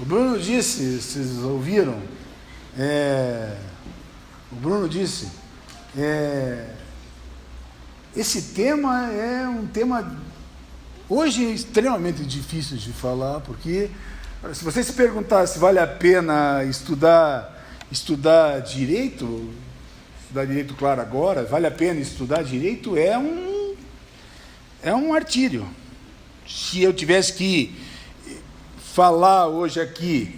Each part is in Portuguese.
O Bruno disse, vocês ouviram? O Bruno disse, esse tema é um tema hoje extremamente difícil de falar, porque se você se perguntar se vale a pena estudar direito, claro, agora, vale a pena estudar direito, é um martírio. Se eu tivesse que falar hoje aqui,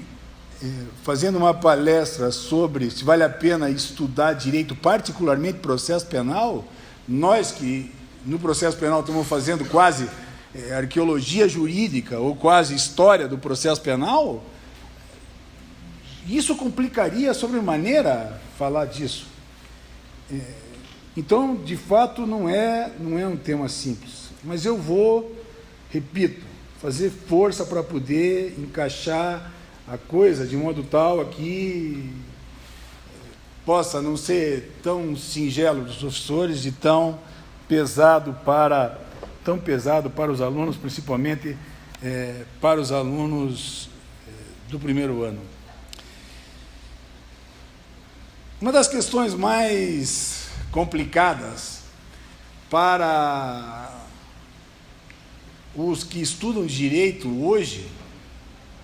fazendo uma palestra sobre se vale a pena estudar direito, particularmente processo penal, nós que no processo penal estamos fazendo quase arqueologia jurídica ou quase história do processo penal, isso complicaria sobremaneira falar disso. Então, de fato, não é um tema simples, mas eu vou, repito, fazer força para poder encaixar a coisa de modo tal que possa não ser tão singelo dos professores e tão pesado para os alunos, principalmente para os alunos do primeiro ano. Uma das questões mais complicadas para os que estudam direito hoje,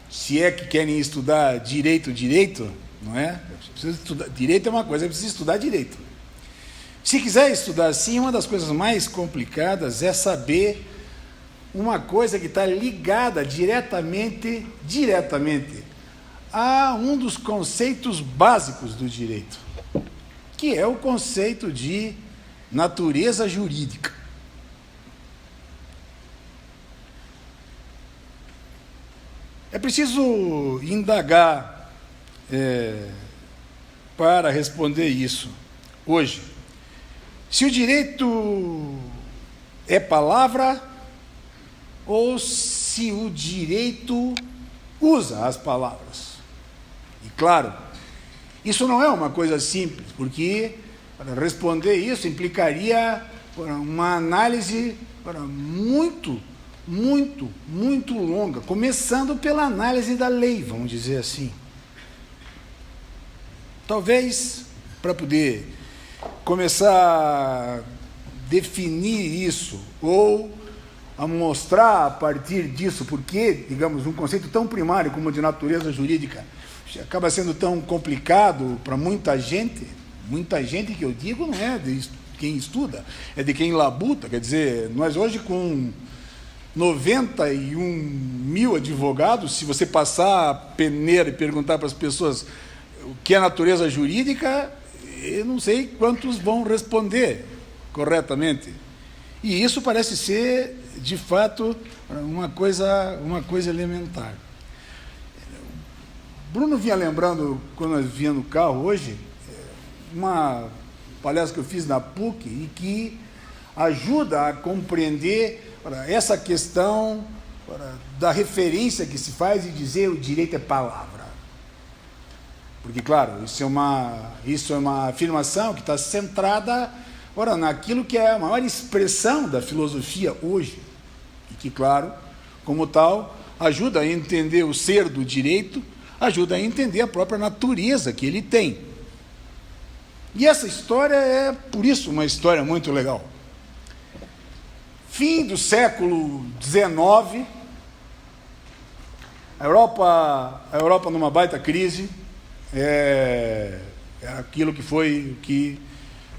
se é que querem estudar direito, não é? Direito é uma coisa, é preciso estudar direito. Se quiser estudar assim, uma das coisas mais complicadas é saber uma coisa que está ligada diretamente a um dos conceitos básicos do direito, que é o conceito de natureza jurídica. É preciso indagar para responder isso hoje. Se o direito é palavra ou se o direito usa as palavras. E claro, isso não é uma coisa simples, porque para responder isso implicaria uma análise muito longa, começando pela análise da lei, vamos dizer assim. Talvez, para poder começar a definir isso, ou a mostrar a partir disso, porque, digamos, um conceito tão primário como o de natureza jurídica acaba sendo tão complicado para muita gente que eu digo não é de quem estuda, é de quem labuta. Quer dizer, nós hoje com 91 mil advogados, se você passar a peneira e perguntar para as pessoas o que é natureza jurídica, eu não sei quantos vão responder corretamente. E isso parece ser, de fato, uma coisa elementar. Bruno vinha lembrando, quando nós vinha no carro hoje, uma palestra que eu fiz na PUC e que ajuda a compreender essa questão da referência que se faz e dizer o direito é palavra. Porque, claro, isso é uma afirmação que está centrada naquilo que é a maior expressão da filosofia hoje, e que, claro, como tal, ajuda a entender o ser do direito, ajuda a entender a própria natureza que ele tem. E essa história é, por isso, uma história muito legal. Fim do século XIX, a Europa numa baita crise, aquilo que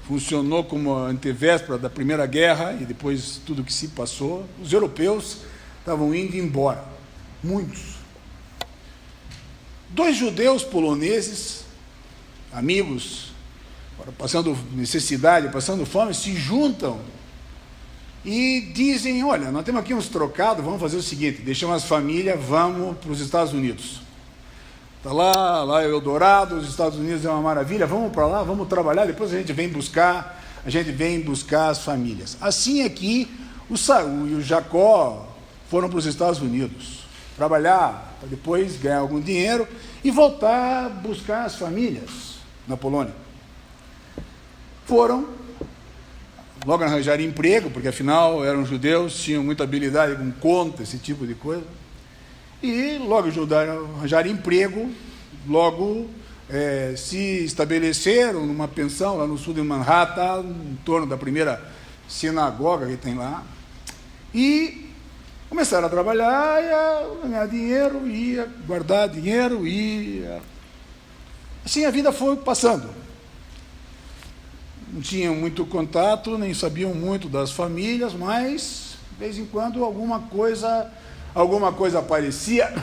funcionou como a antevéspera da Primeira Guerra e depois tudo que se passou. Os europeus estavam indo embora, muitos. 2 judeus poloneses, amigos, passando necessidade, passando fome, se juntam e dizem: olha, nós temos aqui uns trocados, vamos fazer o seguinte, deixamos as famílias, vamos para os Estados Unidos. Está lá é o Eldorado, os Estados Unidos é uma maravilha, vamos para lá, vamos trabalhar, depois a gente vem buscar as famílias. Assim é que o Saul e o Jacó foram para os Estados Unidos trabalhar, para depois ganhar algum dinheiro e voltar a buscar as famílias na Polônia. Foram, logo arranjaram emprego, porque afinal eram judeus, tinham muita habilidade com conta, esse tipo de coisa. e logo arranjaram emprego, logo se estabeleceram numa pensão lá no sul de Manhattan, em torno da primeira sinagoga que tem lá, e começaram a trabalhar, ia ganhar dinheiro, ia guardar dinheiro, ia... Assim a vida foi passando. Não tinham muito contato, nem sabiam muito das famílias, mas, de vez em quando, alguma coisa aparecia,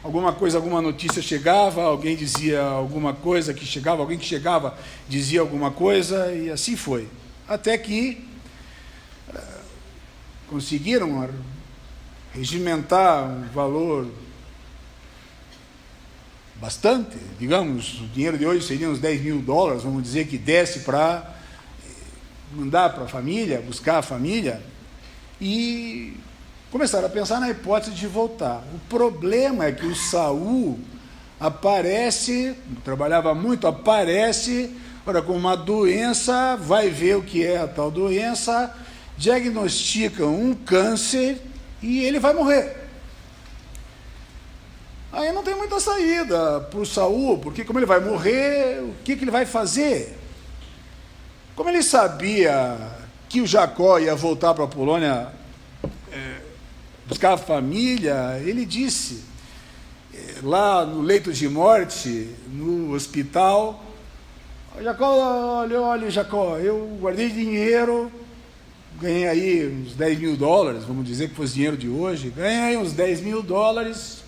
alguma notícia chegava, alguém dizia alguma coisa que chegava, alguém que chegava dizia alguma coisa, e assim foi. Até que conseguiram regimentar um valor bastante, digamos, o dinheiro de hoje seria uns $10.000, vamos dizer que desse para mandar para a família, buscar a família, e começaram a pensar na hipótese de voltar. O problema é que o Saul aparece, trabalhava muito, aparece, ora, com uma doença, vai ver o que é a tal doença, diagnosticam um câncer e ele vai morrer. Aí não tem muita saída para o Saul, porque como ele vai morrer, o que ele vai fazer? Como ele sabia que o Jacó ia voltar para a Polônia buscar a família, ele disse, lá no leito de morte, no hospital, Jacó, olha, Jacó, eu guardei dinheiro, ganhei aí uns $10.000, vamos dizer que fosse dinheiro de hoje, ganhei uns $10.000,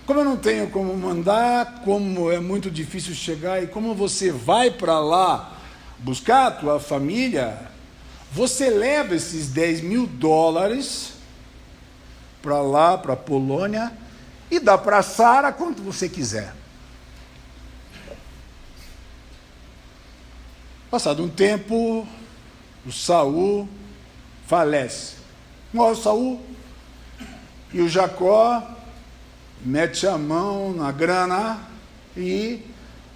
como eu não tenho como mandar, como é muito difícil chegar, e como você vai para lá buscar a tua família, você leva esses $10.000 para lá, para a Polônia, e dá para Sara quanto você quiser. Passado um tempo, o Saul falece. Morre o Saul, e o Jacó mete a mão na grana e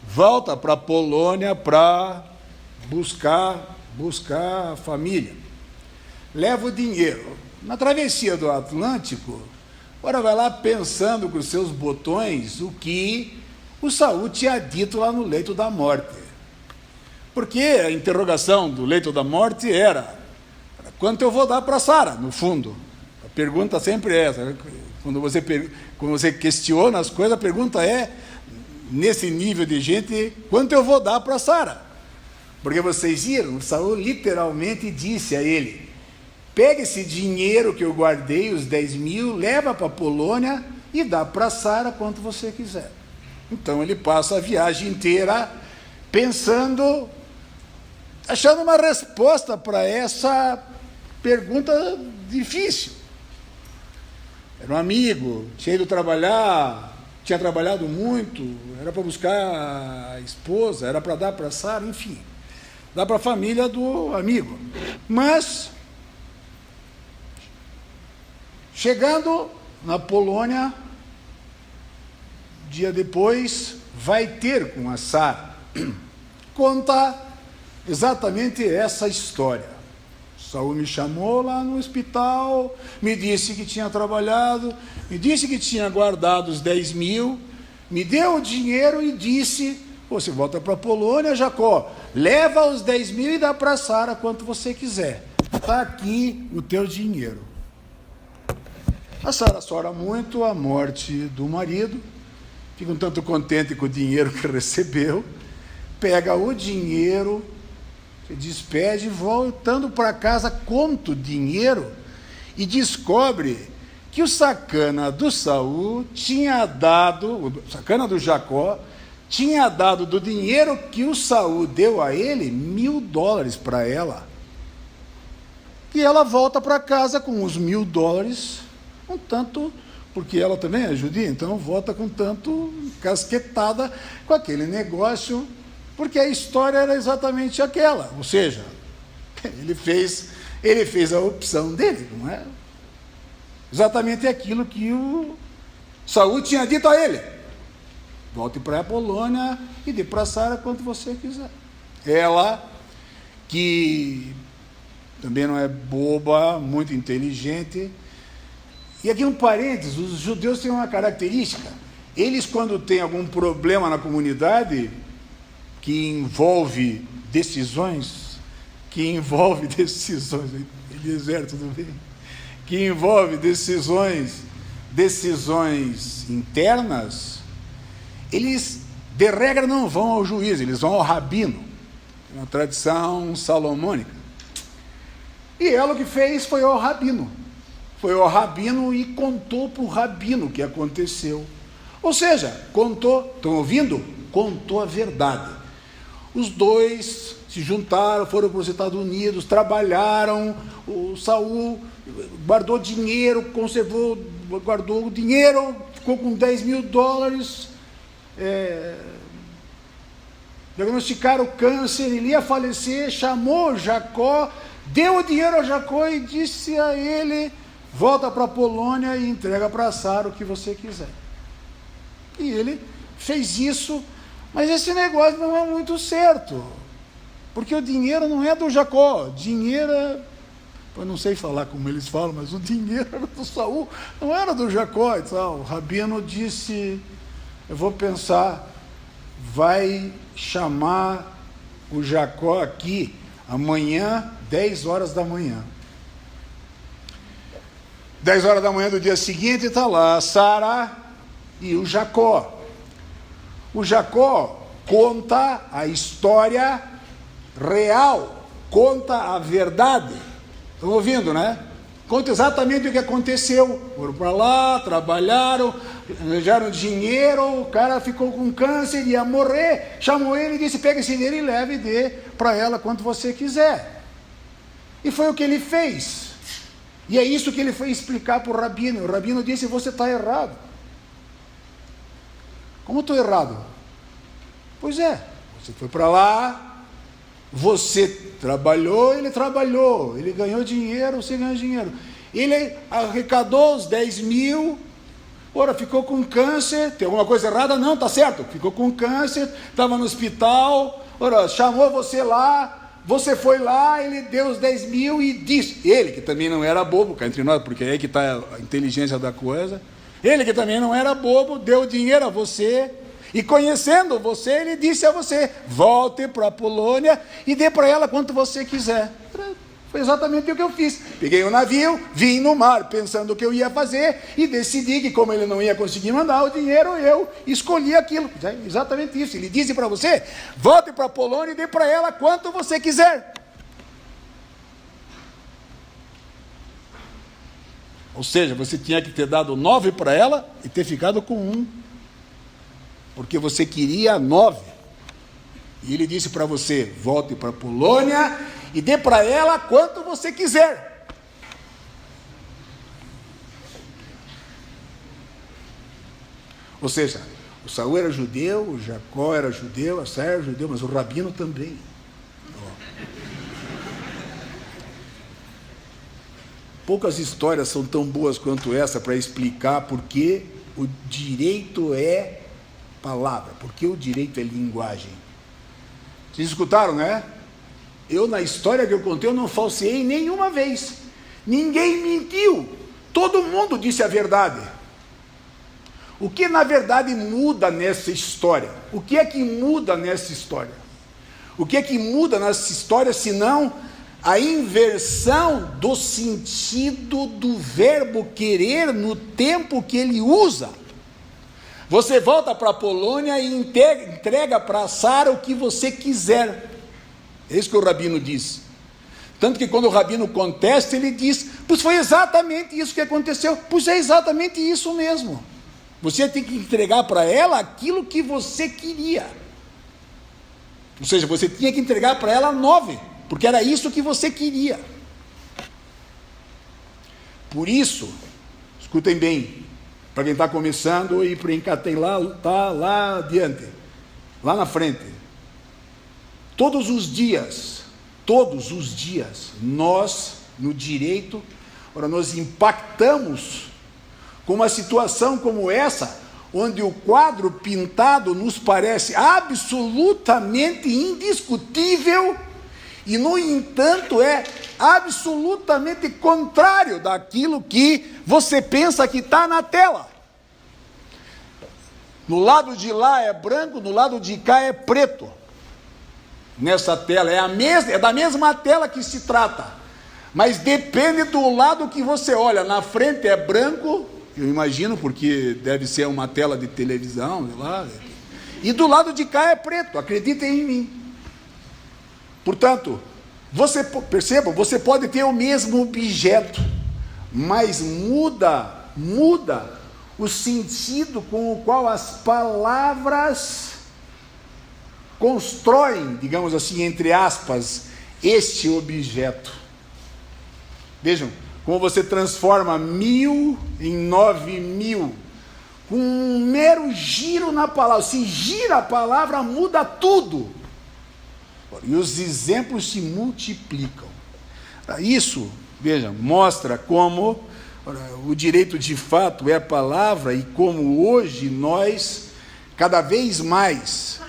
volta para a Polônia para buscar a família. Leva o dinheiro. Na travessia do Atlântico, agora vai lá pensando com os seus botões o que o Saul tinha dito lá no leito da morte. Porque a interrogação do leito da morte era: quanto eu vou dar para Sara, no fundo? A pergunta sempre é essa. Quando você questiona as coisas, a pergunta é, nesse nível de gente, quanto eu vou dar para Sara? Porque vocês viram, Saul literalmente disse a ele: pega esse dinheiro que eu guardei, os 10.000, leva para a Polônia e dá para Sara quanto você quiser. Então ele passa a viagem inteira pensando, achando uma resposta para essa pergunta difícil. Era um amigo, tinha ido trabalhar, tinha trabalhado muito, era para buscar a esposa, era para dar para Sara, enfim, dá para a família do amigo. Mas, chegando na Polônia, dia depois, vai ter com a Sara. Conta exatamente essa história. Saul me chamou lá no hospital, me disse que tinha trabalhado, me disse que tinha guardado os 10.000, me deu o dinheiro e disse: você volta para a Polônia, Jacó, leva os 10.000 e dá para Sara quanto você quiser. Está aqui o teu dinheiro. A Sara chora muito a morte do marido, fica um tanto contente com o dinheiro que recebeu, pega o dinheiro, se despede, voltando para casa, conta o dinheiro e descobre que o sacana do Saul tinha dado, o sacana do Jacó, tinha dado do dinheiro que o Saul deu a ele, $1.000 para ela. E ela volta para casa com os $1.000, um tanto, porque ela também é judia, então volta com tanto casquetada com aquele negócio, porque a história era exatamente aquela, ou seja, ele fez a opção dele, não é? Exatamente aquilo que o Saul tinha dito a ele: volte para a Polônia e dê para Sara quanto você quiser. Ela, que também não é boba, muito inteligente, E aqui um parênteses, os judeus têm uma característica. Eles, quando têm algum problema na comunidade, que envolve decisões, Eliezer, tudo bem? Que envolve decisões internas, eles, de regra, não vão ao juiz, eles vão ao rabino, uma tradição salomônica. E ela o que fez foi ao rabino. Foi ao rabino e contou para o rabino o que aconteceu. Ou seja, contou, estão ouvindo? Contou a verdade. Os dois se juntaram, foram para os Estados Unidos, trabalharam, o Saul guardou dinheiro, guardou o dinheiro, ficou com $10.000, diagnosticaram o câncer, ele ia falecer, chamou Jacó, deu o dinheiro a Jacó e disse a ele: volta para a Polônia e entrega para Sara o que você quiser. E ele fez isso, mas esse negócio não é muito certo, porque o dinheiro não é do Jacó, dinheiro eu não sei falar como eles falam, mas o dinheiro era do Saul, não era do Jacó e tal. O rabino disse: eu vou pensar, vai chamar o Jacó aqui amanhã, 10 horas da manhã. 10 horas da manhã do dia seguinte, está lá Sara e o Jacó. O Jacó conta a história real, conta a verdade. Estão ouvindo, né? Conta exatamente o que aconteceu. Foram para lá, trabalharam, arranjaram dinheiro, o cara ficou com câncer, ia morrer, chamou ele e disse: pega esse dinheiro e leve e dê para ela quanto você quiser. E foi o que ele fez. E é isso que ele foi explicar para o rabino. O rabino disse: você está errado. Como estou errado? Pois é, você foi para lá, você trabalhou, ele ganhou dinheiro, você ganhou dinheiro. Ele arrecadou os 10.000, ora, ficou com câncer, tem alguma coisa errada? Não, está certo, ficou com câncer, estava no hospital, ora, chamou você lá, você foi lá, ele deu os 10.000 e disse, ele que também não era bobo, cá entre nós, porque é aí que está a inteligência da coisa, ele que também não era bobo, deu dinheiro a você, e conhecendo você, ele disse a você: volte para a Polônia e dê para ela quanto você quiser. Foi exatamente o que eu fiz. Peguei o navio, vim no mar pensando o que eu ia fazer e decidi que, como ele não ia conseguir mandar o dinheiro, eu escolhi aquilo. Exatamente isso. Ele disse para você: volte para a Polônia e dê para ela quanto você quiser. Ou seja, você tinha que ter dado 9 para ela e ter ficado com 1. Porque você queria 9. E ele disse para você: volte para a Polônia e dê para ela quanto você quiser. Ou seja, o Saul era judeu, o Jacó era judeu, a Sara era judeu, mas o rabino também. Poucas histórias são tão boas quanto essa para explicar por que o direito é palavra, porque o direito é linguagem. Vocês escutaram, né? Eu, na história que eu contei, eu não falseei nenhuma vez. Ninguém mentiu. Todo mundo disse a verdade. O que, na verdade, muda nessa história? O que é que muda nessa história? O que é que muda nessa história, senão a inversão do sentido do verbo querer no tempo que ele usa? Você volta para a Polônia e entrega para Sara o que você quiser. É isso que o rabino diz. Tanto que quando o rabino contesta, ele diz: pois foi exatamente isso que aconteceu. Pois é exatamente isso mesmo. Você tem que entregar para ela aquilo que você queria. Ou seja, você tinha que entregar para ela 9, porque era isso que você queria. Por isso, escutem bem, para quem está começando e para quem está lá adiante, lá na frente. Todos os dias, nós, no direito, nós impactamos com uma situação como essa, onde o quadro pintado nos parece absolutamente indiscutível e, no entanto, é absolutamente contrário daquilo que você pensa que está na tela. No lado de lá é branco, no lado de cá é preto. Nessa tela é da mesma tela que se trata, mas depende do lado que você olha. Na frente é branco, eu imagino, porque deve ser uma tela de televisão, sei lá, e do lado de cá é preto, acreditem em mim. Portanto, percebam, você pode ter o mesmo objeto, mas muda o sentido com o qual as palavras constroem, digamos assim, entre aspas, este objeto. Vejam, como você transforma 1000 em 9000, com um mero giro na palavra. Se gira a palavra, muda tudo. E os exemplos se multiplicam. Isso, veja, mostra como o direito de fato é a palavra e como hoje nós, cada vez mais,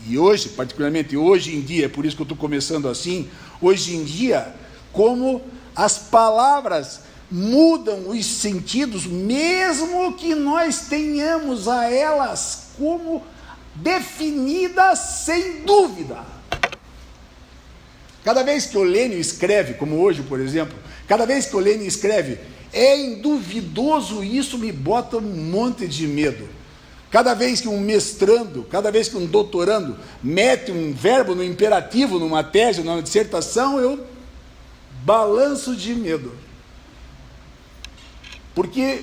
e hoje, particularmente hoje em dia, é por isso que eu estou começando assim, hoje em dia, como as palavras mudam os sentidos, mesmo que nós tenhamos a elas como definidas sem dúvida. Cada vez que o Lênin escreve, como hoje, por exemplo, cada vez que o Lênin escreve, é induvidoso, isso me bota um monte de medo. Cada vez que um mestrando, cada vez que um doutorando mete um verbo no imperativo, numa tese, numa dissertação, eu balanço de medo. Porque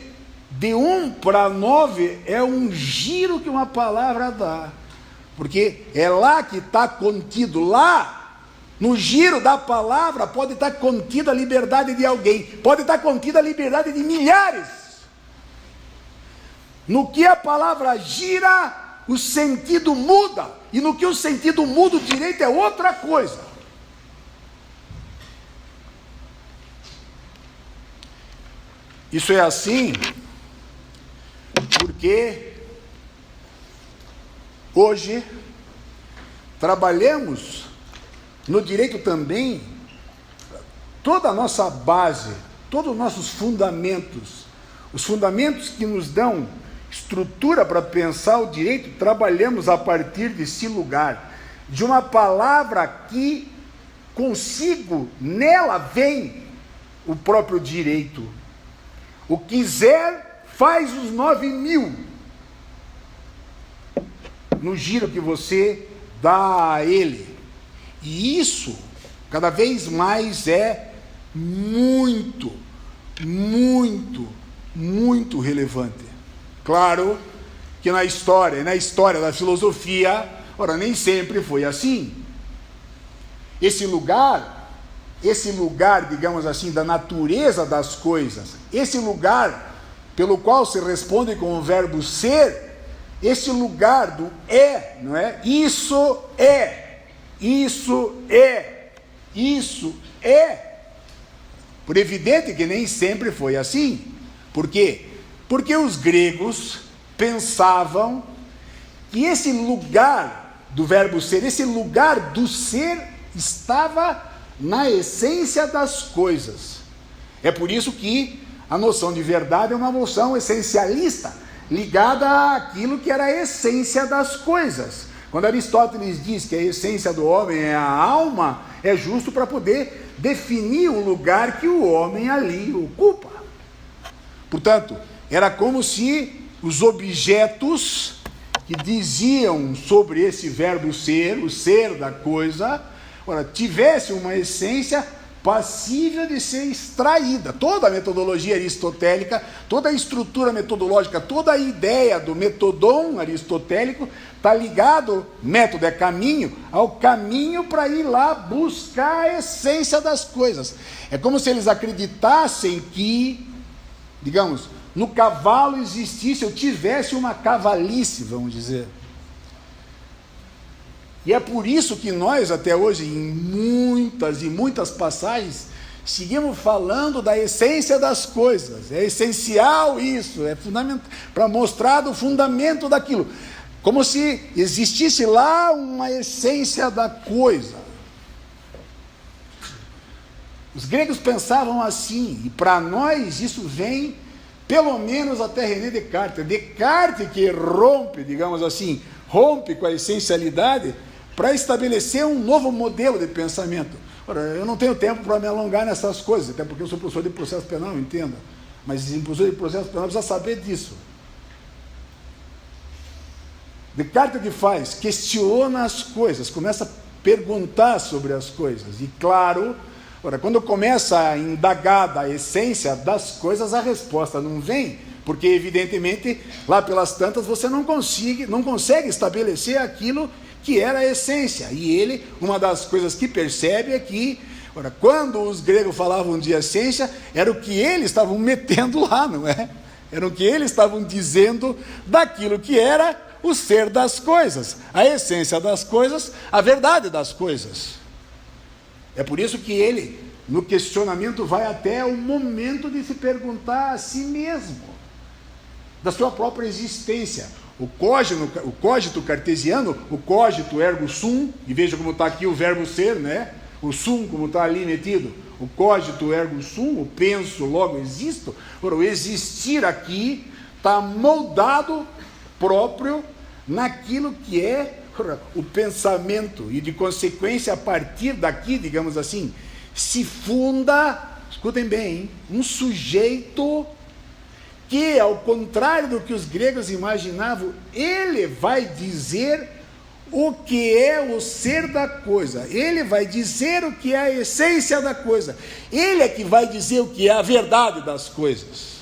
de 1 para 9 é um giro que uma palavra dá. Porque é lá que está contido, lá, no giro da palavra, pode estar contida a liberdade de alguém, pode estar contida a liberdade de milhares. No que a palavra gira, o sentido muda, e no que o sentido muda, o direito é outra coisa. Isso é assim porque hoje trabalhamos no direito também, toda a nossa base, todos os nossos fundamentos, os fundamentos que nos dão estrutura para pensar o direito, trabalhamos a partir desse lugar, de uma palavra que consigo, nela vem o próprio direito. O quiser faz os 9000, no giro que você dá a ele. E isso, cada vez mais, é muito, muito, muito relevante. Claro que na história da filosofia, nem sempre foi assim. Esse lugar, digamos assim, da natureza das coisas, esse lugar pelo qual se responde com o verbo ser, esse lugar do é, não é? Isso é. Isso é, isso é. Por evidente que nem sempre foi assim. Por quê? Porque os gregos pensavam que esse lugar do verbo ser, esse lugar do ser, estava na essência das coisas. É por isso que a noção de verdade é uma noção essencialista, ligada àquilo que era a essência das coisas. Quando Aristóteles diz que a essência do homem é a alma, é justo para poder definir o lugar que o homem ali ocupa. Portanto, era como se os objetos que diziam sobre esse verbo ser, o ser da coisa, tivesse uma essência passível de ser extraída. Toda a metodologia aristotélica, toda a estrutura metodológica, toda a ideia do metodon aristotélico está ligado, método é caminho, ao caminho para ir lá buscar a essência das coisas. É como se eles acreditassem que, digamos, no cavalo existisse, ou tivesse uma cavalice, vamos dizer. E é por isso que nós, até hoje, em muitas e muitas passagens, seguimos falando da essência das coisas. É essencial isso, é fundamental, para mostrar o fundamento daquilo. Como se existisse lá uma essência da coisa. Os gregos pensavam assim, e para nós isso vem pelo menos até René Descartes. Descartes que rompe, digamos assim, rompe com a essencialidade para estabelecer um novo modelo de pensamento. Ora, eu não tenho tempo para me alongar nessas coisas, até porque eu sou professor de processo penal, entenda. Mas em professor de processo penal precisa saber disso. Descartes o que faz? Questiona as coisas, começa a perguntar sobre as coisas. E claro, ora, quando começa a indagar da essência das coisas, a resposta não vem, porque evidentemente, lá pelas tantas, você não consegue estabelecer aquilo que era a essência. E ele, uma das coisas que percebe é que, ora, quando os gregos falavam de essência, era o que eles estavam metendo lá, não é? Era o que eles estavam dizendo daquilo que era o ser das coisas, a essência das coisas, a verdade das coisas. É por isso que ele, no questionamento, vai até o momento de se perguntar a si mesmo, da sua própria existência. O cogito cartesiano, o cogito ergo sum, e veja como está aqui o verbo ser, né? O sum, como está ali metido, o cogito ergo sum, o penso, logo existo. O existir aqui está moldado próprio naquilo que é o pensamento, e de consequência, a partir daqui, digamos assim, se funda, escutem bem, hein, um sujeito que, ao contrário do que os gregos imaginavam, ele vai dizer o que é o ser da coisa, ele vai dizer o que é a essência da coisa, ele é que vai dizer o que é a verdade das coisas.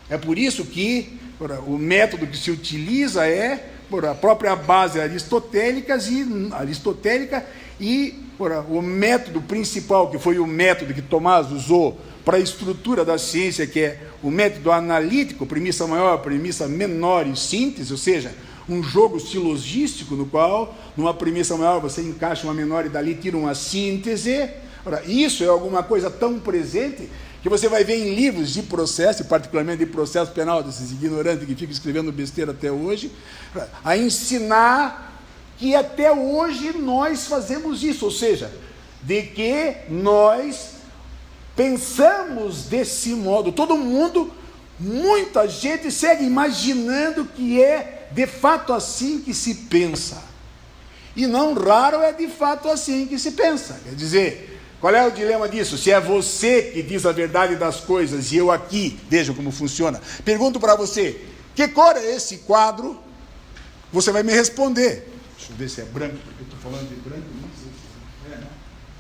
É por isso que o método que se utiliza é por a própria base aristotélica e o método principal, que foi o método que Tomás usou para a estrutura da ciência, que é o método analítico, premissa maior, premissa menor e síntese, ou seja, um jogo silogístico no qual, numa premissa maior, você encaixa uma menor e dali tira uma síntese. Ora, isso é alguma coisa tão presente que você vai ver em livros de processo, particularmente de processo penal, desses ignorantes que ficam escrevendo besteira até hoje, a ensinar que até hoje nós fazemos isso, ou seja, de que nós pensamos desse modo. Todo mundo, muita gente segue imaginando que é de fato assim que se pensa. E não raro é de fato assim que se pensa. Quer dizer, qual é o dilema disso? Se é você que diz a verdade das coisas e eu aqui, vejam como funciona. Pergunto para você, que cor é esse quadro? Você vai me responder. Deixa eu ver se é branco, porque eu estou falando de branco. Não sei se é, né?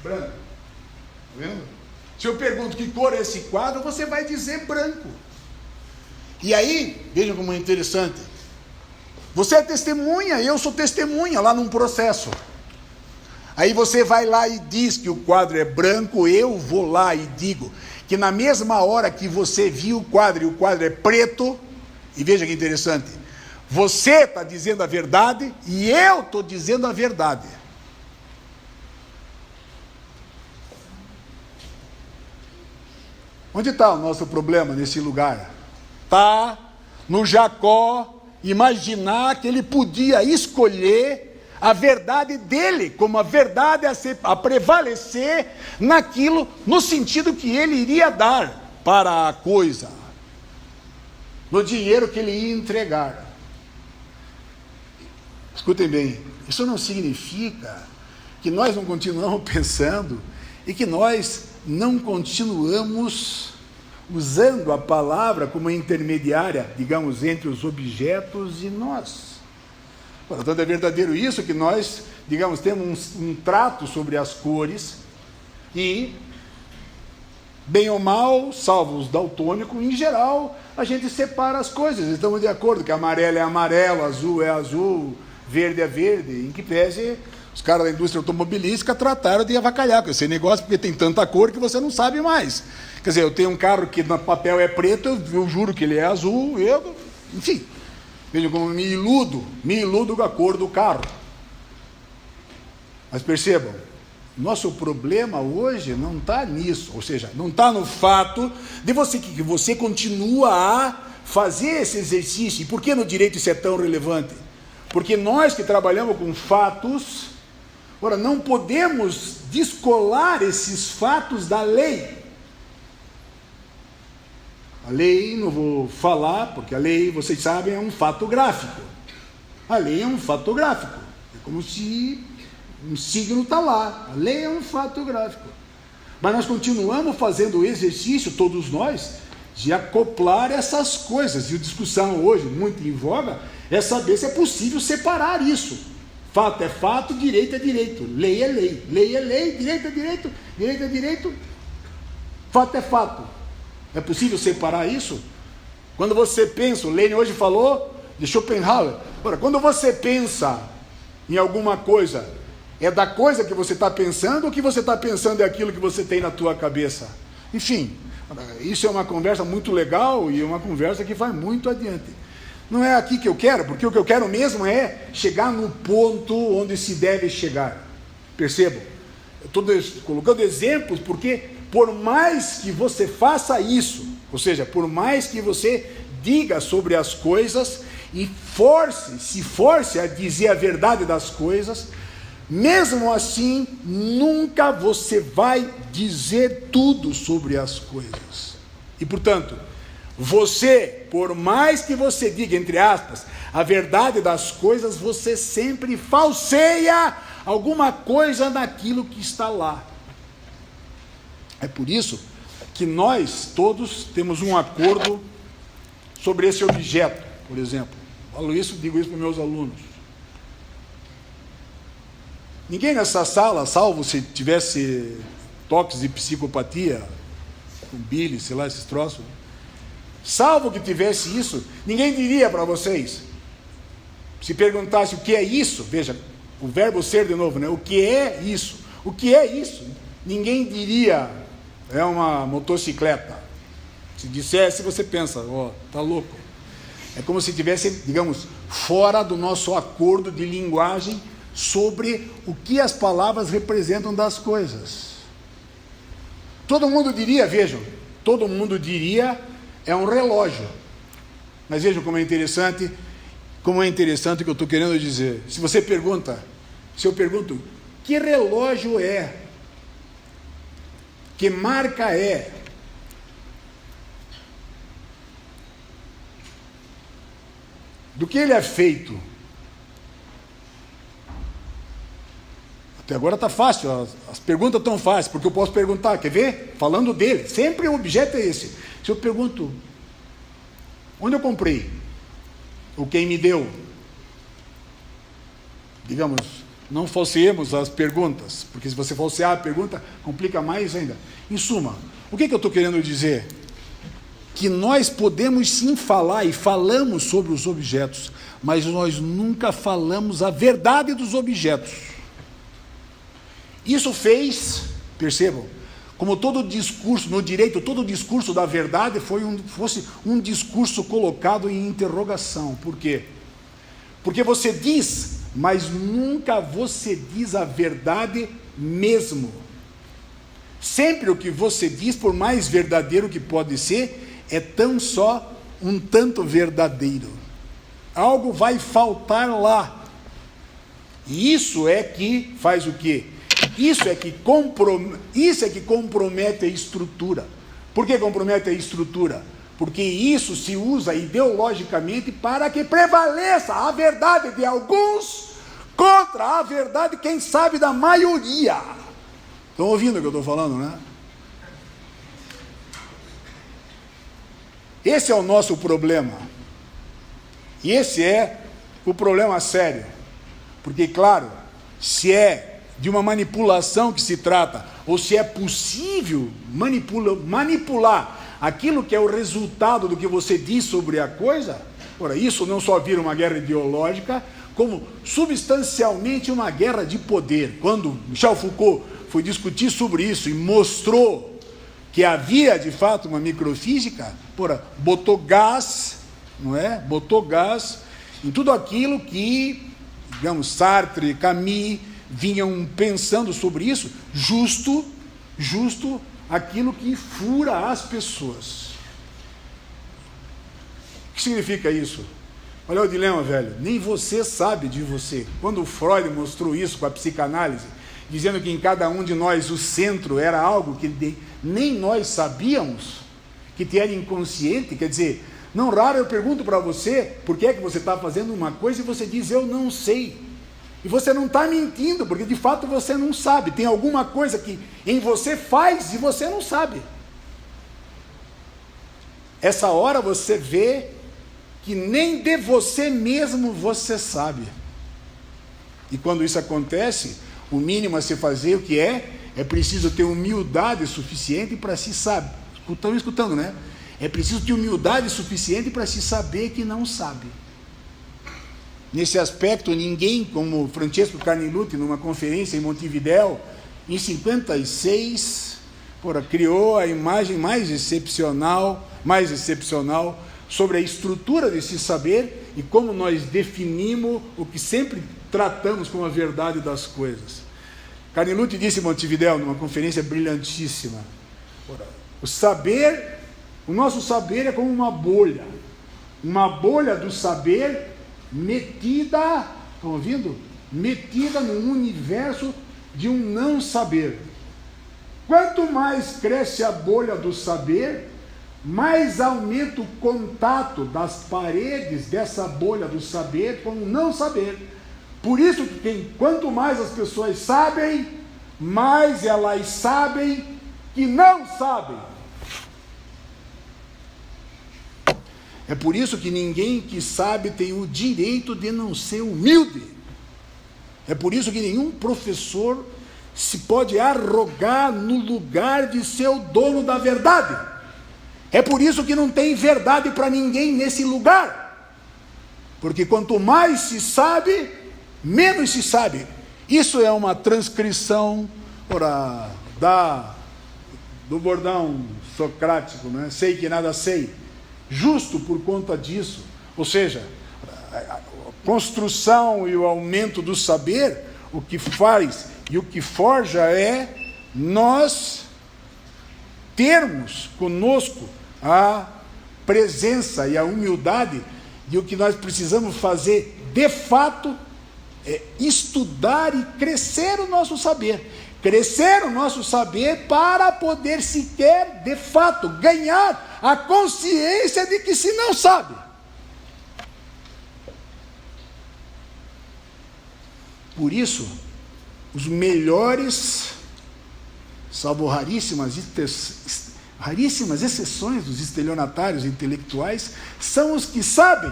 Branco. Está vendo? Se eu pergunto que cor é esse quadro, você vai dizer branco. E aí, vejam como é interessante. Você é testemunha, eu sou testemunha lá num processo. Aí você vai lá e diz que o quadro é branco, eu vou lá e digo que na mesma hora que você viu o quadro e o quadro é preto, e veja que interessante, você está dizendo a verdade e eu estou dizendo a verdade. Onde está o nosso problema nesse lugar? Está no Jacó imaginar que ele podia escolher a verdade dele como a verdade a prevalecer naquilo, no sentido que ele iria dar para a coisa, no dinheiro que ele ia entregar. Escutem bem, isso não significa que nós não continuamos pensando e que nós não continuamos usando a palavra como intermediária, digamos, entre os objetos e nós. Portanto, é verdadeiro isso, que nós, digamos, temos um trato sobre as cores e, bem ou mal, salvo os daltônicos, em geral, a gente separa as coisas. Estamos de acordo que amarelo é amarelo, azul é azul, verde é verde, em que pese os caras da indústria automobilística trataram de avacalhar com esse negócio, porque tem tanta cor que você não sabe mais. Quer dizer, eu tenho um carro que no papel é preto, eu juro que ele é azul, enfim... Vejam como me iludo com a cor do carro. Mas percebam, nosso problema hoje não está nisso, ou seja, não está no fato de que você continua a fazer esse exercício. E por que no direito isso é tão relevante? Porque nós que trabalhamos com fatos, Ora, não podemos descolar esses fatos da lei. A lei, não vou falar, porque a lei, vocês sabem, é um fato gráfico. A lei é um fato gráfico. É como se um signo está lá. A lei é um fato gráfico. Mas nós continuamos fazendo o exercício, todos nós, de acoplar essas coisas. E a discussão hoje, muito em voga, é saber se é possível separar isso. Fato é fato, direito é direito. Lei é lei. Lei é lei, direito é direito. Direito é direito. Fato é fato. É possível separar isso? Quando você pensa, o Lênin hoje falou de Schopenhauer. Agora, quando você pensa em alguma coisa, é da coisa que você está pensando, ou que você está pensando é aquilo que você tem na tua cabeça? Enfim, isso é uma conversa muito legal e uma conversa que vai muito adiante. Não é aqui que eu quero, porque o que eu quero mesmo é chegar no ponto onde se deve chegar. Percebam? Eu estou colocando exemplos porque por mais que você faça isso, ou seja, por mais que você diga sobre as coisas e se force a dizer a verdade das coisas, mesmo assim, nunca você vai dizer tudo sobre as coisas. E, portanto, você, por mais que você diga, entre aspas, a verdade das coisas, você sempre falseia alguma coisa naquilo que está lá. É por isso que nós todos temos um acordo sobre esse objeto, por exemplo. Falo isso, digo isso para meus alunos. Ninguém nessa sala, salvo se tivesse toques de psicopatia, com Billy, sei lá, esses troços, salvo que tivesse isso, ninguém diria para vocês, se perguntasse o que é isso, veja, o verbo ser de novo, né? O que é isso? O que é isso? Ninguém diria, é uma motocicleta. Se dissesse, você pensa, tá louco. É como se tivesse, digamos, fora do nosso acordo de linguagem sobre o que as palavras representam das coisas. Todo mundo diria, vejam, todo mundo diria, é um relógio. Mas vejam como é interessante o que eu estou querendo dizer. Se eu pergunto, que relógio é? Que marca é? Do que ele é feito? Até agora está fácil, as perguntas estão fáceis, porque eu posso perguntar, quer ver? Falando dele, sempre o objeto é esse. Se eu pergunto, onde eu comprei? Ou quem me deu? Digamos, não falseemos as perguntas, porque se você falsear a pergunta, complica mais ainda. Em suma, o que eu estou querendo dizer? Que nós podemos sim falar e falamos sobre os objetos, mas nós nunca falamos a verdade dos objetos. Isso fez, percebam, como todo discurso, no direito, todo discurso da verdade fosse um discurso colocado em interrogação. Por quê? Porque você diz, mas nunca você diz a verdade mesmo. Sempre o que você diz, por mais verdadeiro que pode ser, é tão só um tanto verdadeiro. Algo vai faltar lá. E isso é que faz o quê? Isso é que compromete a estrutura. Por que compromete a estrutura? Porque isso se usa ideologicamente para que prevaleça a verdade de alguns contra a verdade, quem sabe, da maioria. Estão ouvindo o que eu estou falando, né? Esse é o nosso problema. E esse é o problema sério. Porque, claro, se é de uma manipulação que se trata, ou se é possível manipular aquilo que é o resultado do que você diz sobre a coisa, ora, isso não só vira uma guerra ideológica, como substancialmente uma guerra de poder. Quando Michel Foucault foi discutir sobre isso e mostrou que havia de fato uma microfísica, botou gás, não é? Botou gás em tudo aquilo que, digamos, Sartre, Camus vinham pensando sobre isso, justo aquilo que fura as pessoas. O que significa isso? Olha o dilema, velho. Nem você sabe de você. Quando Freud mostrou isso com a psicanálise, dizendo que em cada um de nós o centro era algo que nem nós sabíamos, que era inconsciente, quer dizer, não raro eu pergunto para você, por que é que você está fazendo uma coisa e você diz, eu não sei. E você não está mentindo, porque de fato você não sabe. Tem alguma coisa que em você faz e você não sabe. Essa hora você vê que nem de você mesmo você sabe. E quando isso acontece, o mínimo a se fazer o que é preciso ter humildade suficiente para se saber. Estão escutando, né? É preciso ter humildade suficiente para se saber que não sabe. Nesse aspecto, ninguém, como Francesco Carniluti, numa conferência em Montevidéu, em 56, criou a imagem mais excepcional sobre a estrutura desse saber e como nós definimos o que sempre tratamos como a verdade das coisas. Carniluti disse em Montevidéu, numa conferência brilhantíssima, o nosso saber é como uma bolha do saber metida, estão ouvindo? Metida no universo de um não saber. Quanto mais cresce a bolha do saber, mais aumenta o contato das paredes dessa bolha do saber com o não saber. Por isso que quanto mais as pessoas sabem, mais elas sabem que não sabem. É por isso que ninguém que sabe tem o direito de não ser humilde. É por isso que nenhum professor se pode arrogar no lugar de ser o dono da verdade. É por isso que não tem verdade para ninguém nesse lugar. Porque quanto mais se sabe, menos se sabe. Isso é uma transcrição do bordão socrático, né? Sei que nada sei. Justo por conta disso, ou seja, a construção e o aumento do saber, o que faz e o que forja é nós termos conosco a presença e a humildade, e o que nós precisamos fazer de fato é estudar e crescer o nosso saber. Crescer o nosso saber para poder sequer, de fato, ganhar a consciência de que se não sabe. Por isso, os melhores, salvo raríssimas exceções dos estelionatários intelectuais, são os que sabem,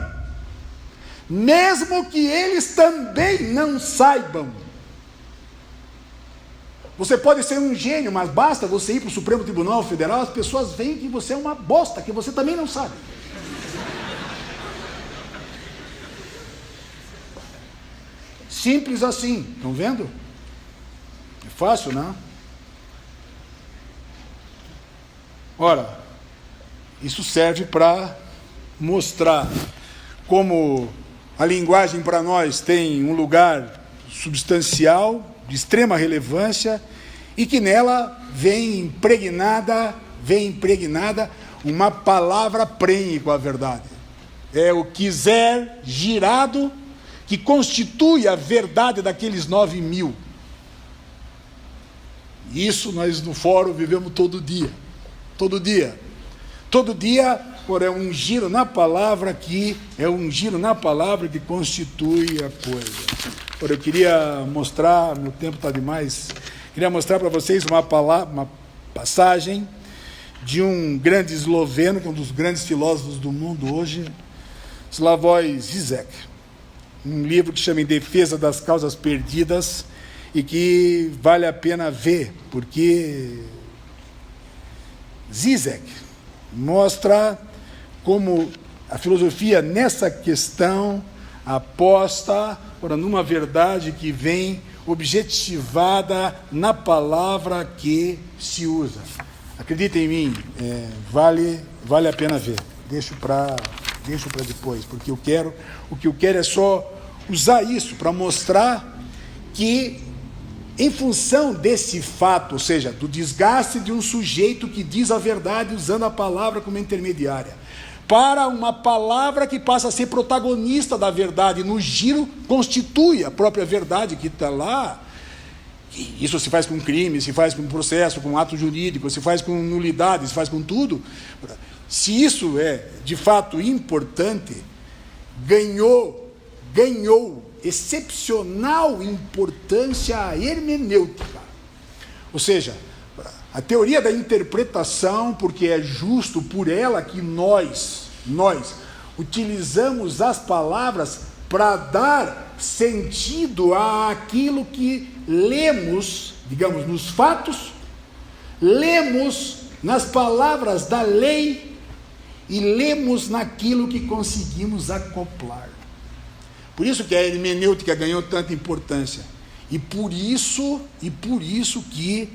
mesmo que eles também não saibam. Você pode ser um gênio, mas basta você ir para o Supremo Tribunal Federal, as pessoas veem que você é uma bosta, que você também não sabe. Simples assim, estão vendo? É fácil, não? Ora, isso serve para mostrar como a linguagem para nós tem um lugar substancial, de extrema relevância, e que nela vem impregnada uma palavra prenhe com a verdade. É o quiser girado que constitui a verdade daqueles 9.000. Isso nós no fórum vivemos todo dia, é um giro na palavra que constitui a coisa. Eu queria mostrar, meu tempo está demais, queria mostrar para vocês uma passagem de um grande esloveno, que é um dos grandes filósofos do mundo hoje, Slavoj Žižek, um livro que chama Em Defesa das Causas Perdidas, e que vale a pena ver, porque Žižek mostra como a filosofia nessa questão aposta numa verdade que vem objetivada na palavra que se usa. Acreditem em mim, vale a pena ver. Deixo para depois, porque o que eu quero é só usar isso para mostrar que, em função desse fato, ou seja, do desgaste de um sujeito que diz a verdade usando a palavra como intermediária, para uma palavra que passa a ser protagonista da verdade. No giro, constitui a própria verdade que está lá. E isso se faz com crime, se faz com processo, com ato jurídico, se faz com nulidade, se faz com tudo. Se isso é, de fato, importante, ganhou excepcional importância a hermenêutica. Ou seja, a teoria da interpretação, porque é justo por ela que nós utilizamos as palavras para dar sentido àquilo que lemos, digamos, nos fatos, lemos nas palavras da lei e lemos naquilo que conseguimos acoplar. Por isso que a hermenêutica ganhou tanta importância. E por isso que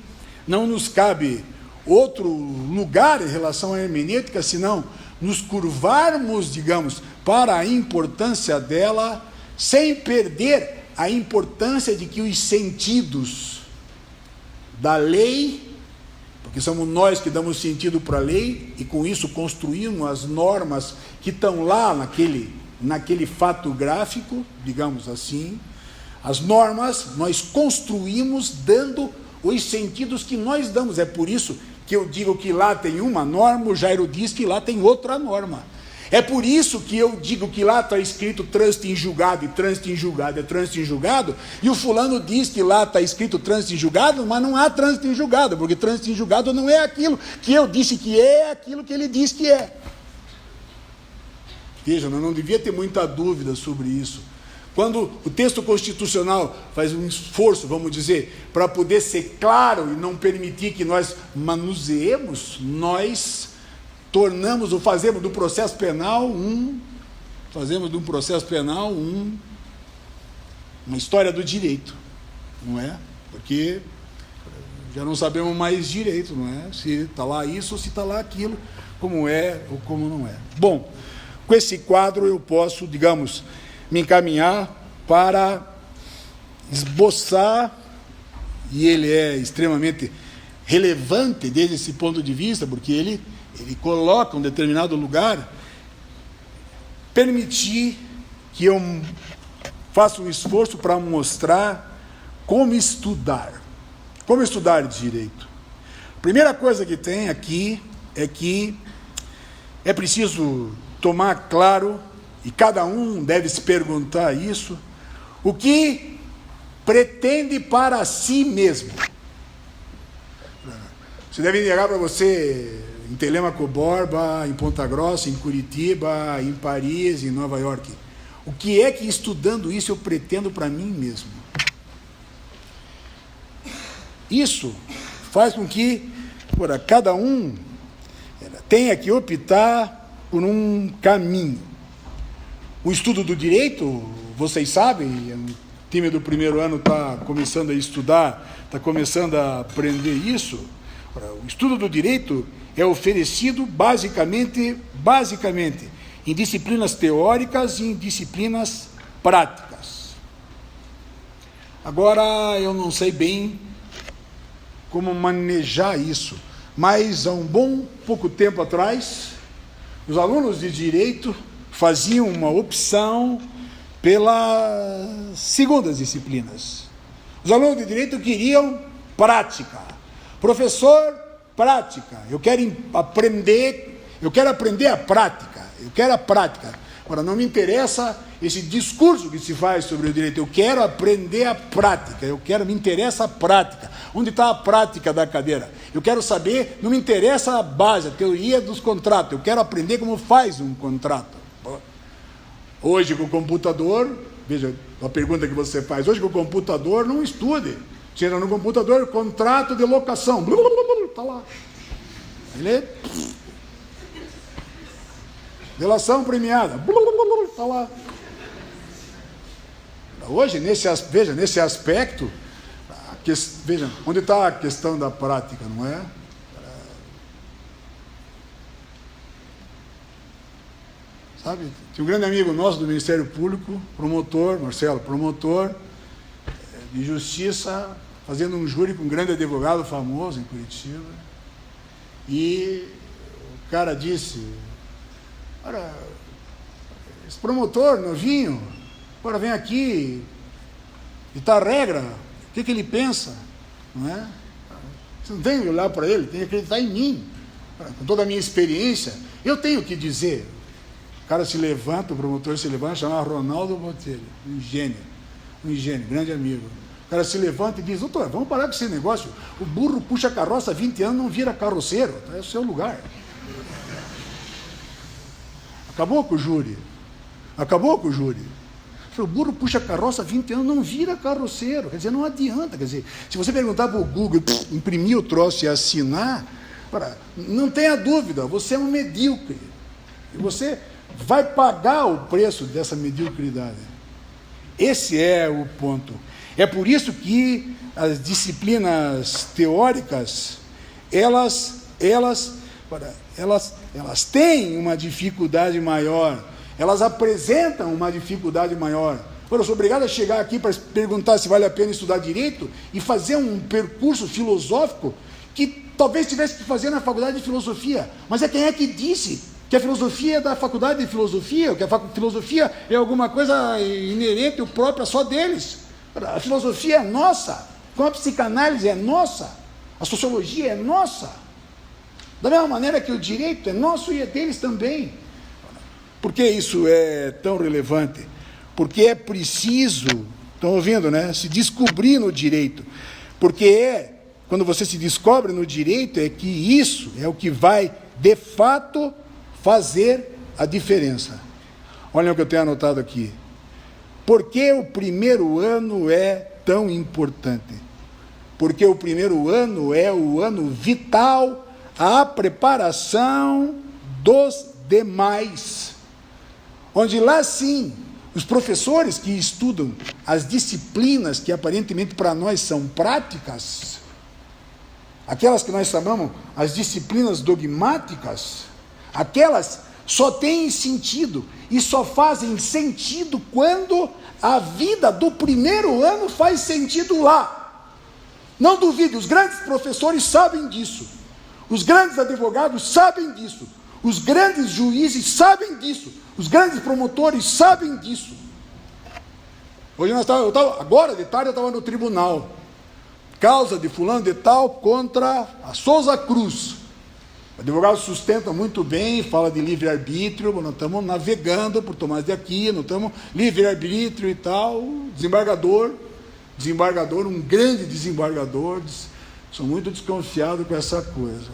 não nos cabe outro lugar em relação à hermenêutica, senão nos curvarmos, digamos, para a importância dela, sem perder a importância de que os sentidos da lei, porque somos nós que damos sentido para a lei, e com isso construímos as normas que estão lá naquele fato gráfico, digamos assim, as normas nós construímos dando os sentidos que nós damos. É por isso que eu digo que lá tem uma norma, o Jairo diz que lá tem outra norma. É por isso que eu digo que lá está escrito trânsito em julgado, e trânsito em julgado é trânsito em julgado, e o fulano diz que lá está escrito trânsito em julgado, mas não há trânsito em julgado, porque trânsito em julgado não é aquilo que eu disse que é aquilo que ele diz que é. Veja, não devia ter muita dúvida sobre isso. Quando o texto constitucional faz um esforço, vamos dizer, para poder ser claro e não permitir que nós manuseemos, nós tornamos ou fazemos do processo penal uma história do direito, não é? Porque já não sabemos mais direito, não é? Se está lá isso ou se está lá aquilo, como é ou como não é. Bom, com esse quadro eu posso, digamos, me encaminhar para esboçar, e ele é extremamente relevante desde esse ponto de vista, porque ele coloca um determinado lugar, permitir que eu faça um esforço para mostrar como estudar direito. A primeira coisa que tem aqui é que é preciso tomar claro, e cada um deve se perguntar isso, o que pretende para si mesmo. Você deve negar para você em Telêmaco Borba, em Ponta Grossa, em Curitiba, em Paris, em Nova York. O que é que estudando isso eu pretendo para mim mesmo? Isso faz com que cada um tenha que optar por um caminho. O estudo do direito, vocês sabem, o time do primeiro ano está começando a estudar, está começando a aprender isso. O estudo do direito é oferecido basicamente em disciplinas teóricas e em disciplinas práticas. Agora, eu não sei bem como manejar isso, mas há pouco tempo atrás, os alunos de direito faziam uma opção pelas segundas disciplinas. Os alunos de direito queriam prática. Professor, prática. Eu quero aprender a prática. Eu quero a prática. Agora, não me interessa esse discurso que se faz sobre o direito. Eu quero aprender a prática. Me interessa a prática. Onde está a prática da cadeira? Eu quero saber, não me interessa a base, a teoria dos contratos. Eu quero aprender como faz um contrato. Hoje, com o computador, veja a pergunta que você faz. Hoje, com o computador, não estude. Tira no computador, contrato de locação. Está lá. Ele delação premiada. Está lá. Hoje, nesse aspecto, veja, onde está a questão da prática, não é? Sabe, tinha um grande amigo nosso do Ministério Público, promotor, Marcelo, promotor de justiça, fazendo um júri com um grande advogado famoso em Curitiba, e o cara disse, Ora, esse promotor novinho, agora vem aqui, ditar regra, o que ele pensa, não é? Você não tem que olhar para ele, tem que acreditar em mim, com toda a minha experiência, eu tenho que dizer. O cara se levanta, o promotor se levanta, chama Ronaldo Botelho, um gênio, grande amigo. O cara se levanta e diz: doutor, vamos parar com esse negócio, o burro puxa a carroça há 20 anos, não vira carroceiro, é o seu lugar. Acabou com o júri. O burro puxa a carroça há 20 anos, não vira carroceiro. Quer dizer, não adianta. Quer dizer, se você perguntar para o Google, imprimir o troço e assinar, não tenha dúvida, você é um medíocre. E você vai pagar o preço dessa mediocridade. Esse é o ponto. É por isso que as disciplinas teóricas, elas têm uma dificuldade maior, elas apresentam uma dificuldade maior. Eu sou obrigado a chegar aqui para perguntar se vale a pena estudar direito e fazer um percurso filosófico que talvez tivesse que fazer na faculdade de filosofia. Mas quem é que disse que a filosofia é da faculdade de filosofia, que a filosofia é alguma coisa inerente ou própria só deles? A filosofia é nossa, como a psicanálise é nossa, a sociologia é nossa. Da mesma maneira que o direito é nosso e é deles também. Por que isso é tão relevante? Porque é preciso, estão ouvindo, né? Se descobrir no direito. Porque quando você se descobre no direito, é que isso é o que vai, de fato, fazer a diferença. Olha o que eu tenho anotado aqui. Por que o primeiro ano é tão importante? Porque o primeiro ano é o ano vital à preparação dos demais. Onde lá sim, os professores que estudam as disciplinas que aparentemente para nós são práticas, aquelas que nós chamamos as disciplinas dogmáticas, aquelas só têm sentido e só fazem sentido quando a vida do primeiro ano faz sentido lá. Não duvide, os grandes professores sabem disso, os grandes advogados sabem disso, os grandes juízes sabem disso, os grandes promotores sabem disso. Hoje agora de tarde eu estava no tribunal, causa de fulano de tal contra a Souza Cruz. O advogado sustenta muito bem, fala de livre-arbítrio, nós estamos navegando por Tomás de Aquino, estamos livre-arbítrio e tal, desembargador, um grande desembargador, sou muito desconfiado com essa coisa,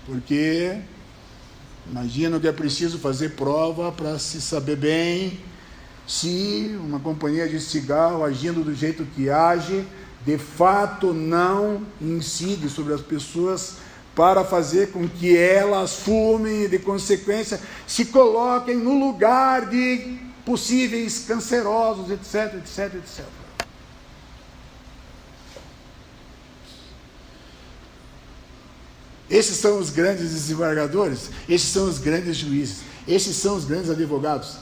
porque imagino que é preciso fazer prova para se saber bem se uma companhia de cigarro, agindo do jeito que age, de fato não incide sobre as pessoas para fazer com que elas fumem e, de consequência, se coloquem no lugar de possíveis cancerosos, etc, etc, etc. Esses são os grandes desembargadores, esses são os grandes juízes, esses são os grandes advogados.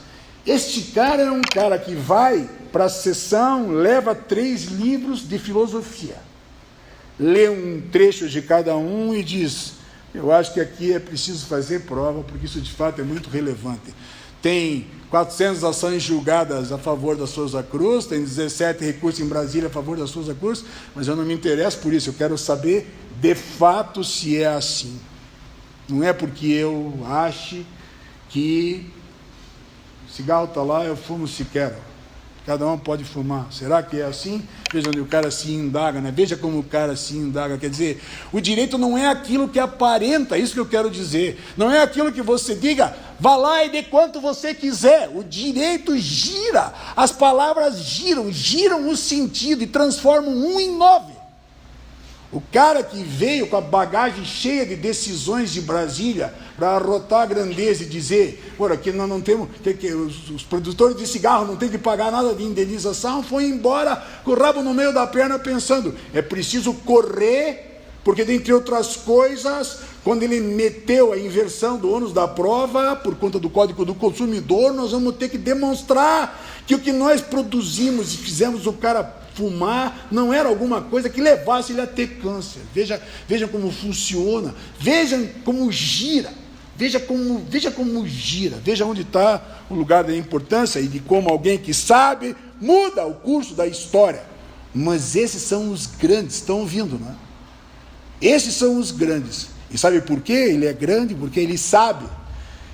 Este cara é um cara que vai para a sessão, leva 3 livros de filosofia, lê um trecho de cada um e diz: eu acho que aqui é preciso fazer prova, porque isso de fato é muito relevante. Tem 400 ações julgadas a favor da Souza Cruz, tem 17 recursos em Brasília a favor da Souza Cruz, mas eu não me interesso por isso, eu quero saber de fato se é assim. Não é porque eu ache que cigarro está lá, eu fumo se quero. Cada um pode fumar. Será que é assim? Veja onde o cara se indaga, né? Veja como o cara se indaga. Quer dizer, o direito não é aquilo que aparenta, isso que eu quero dizer. Não é aquilo que você diga, vá lá e dê quanto você quiser. O direito gira, as palavras giram o sentido e transformam 1 em 9. O cara que veio com a bagagem cheia de decisões de Brasília para arrotar a grandeza e dizer, ora, que nós não temos, que os produtores de cigarro não têm que pagar nada de indenização, foi embora com o rabo no meio da perna pensando, é preciso correr, porque dentre outras coisas, quando ele meteu a inversão do ônus da prova, por conta do Código do Consumidor, nós vamos ter que demonstrar que o que nós produzimos e fizemos o cara fumar não era alguma coisa que levasse ele a ter câncer. Vejam como funciona, vejam como gira, veja como gira, veja onde está o lugar da importância e de como alguém que sabe muda o curso da história. Mas esses são os grandes, estão vindo, né? Esses são os grandes. E sabe por quê? Ele é grande porque ele sabe.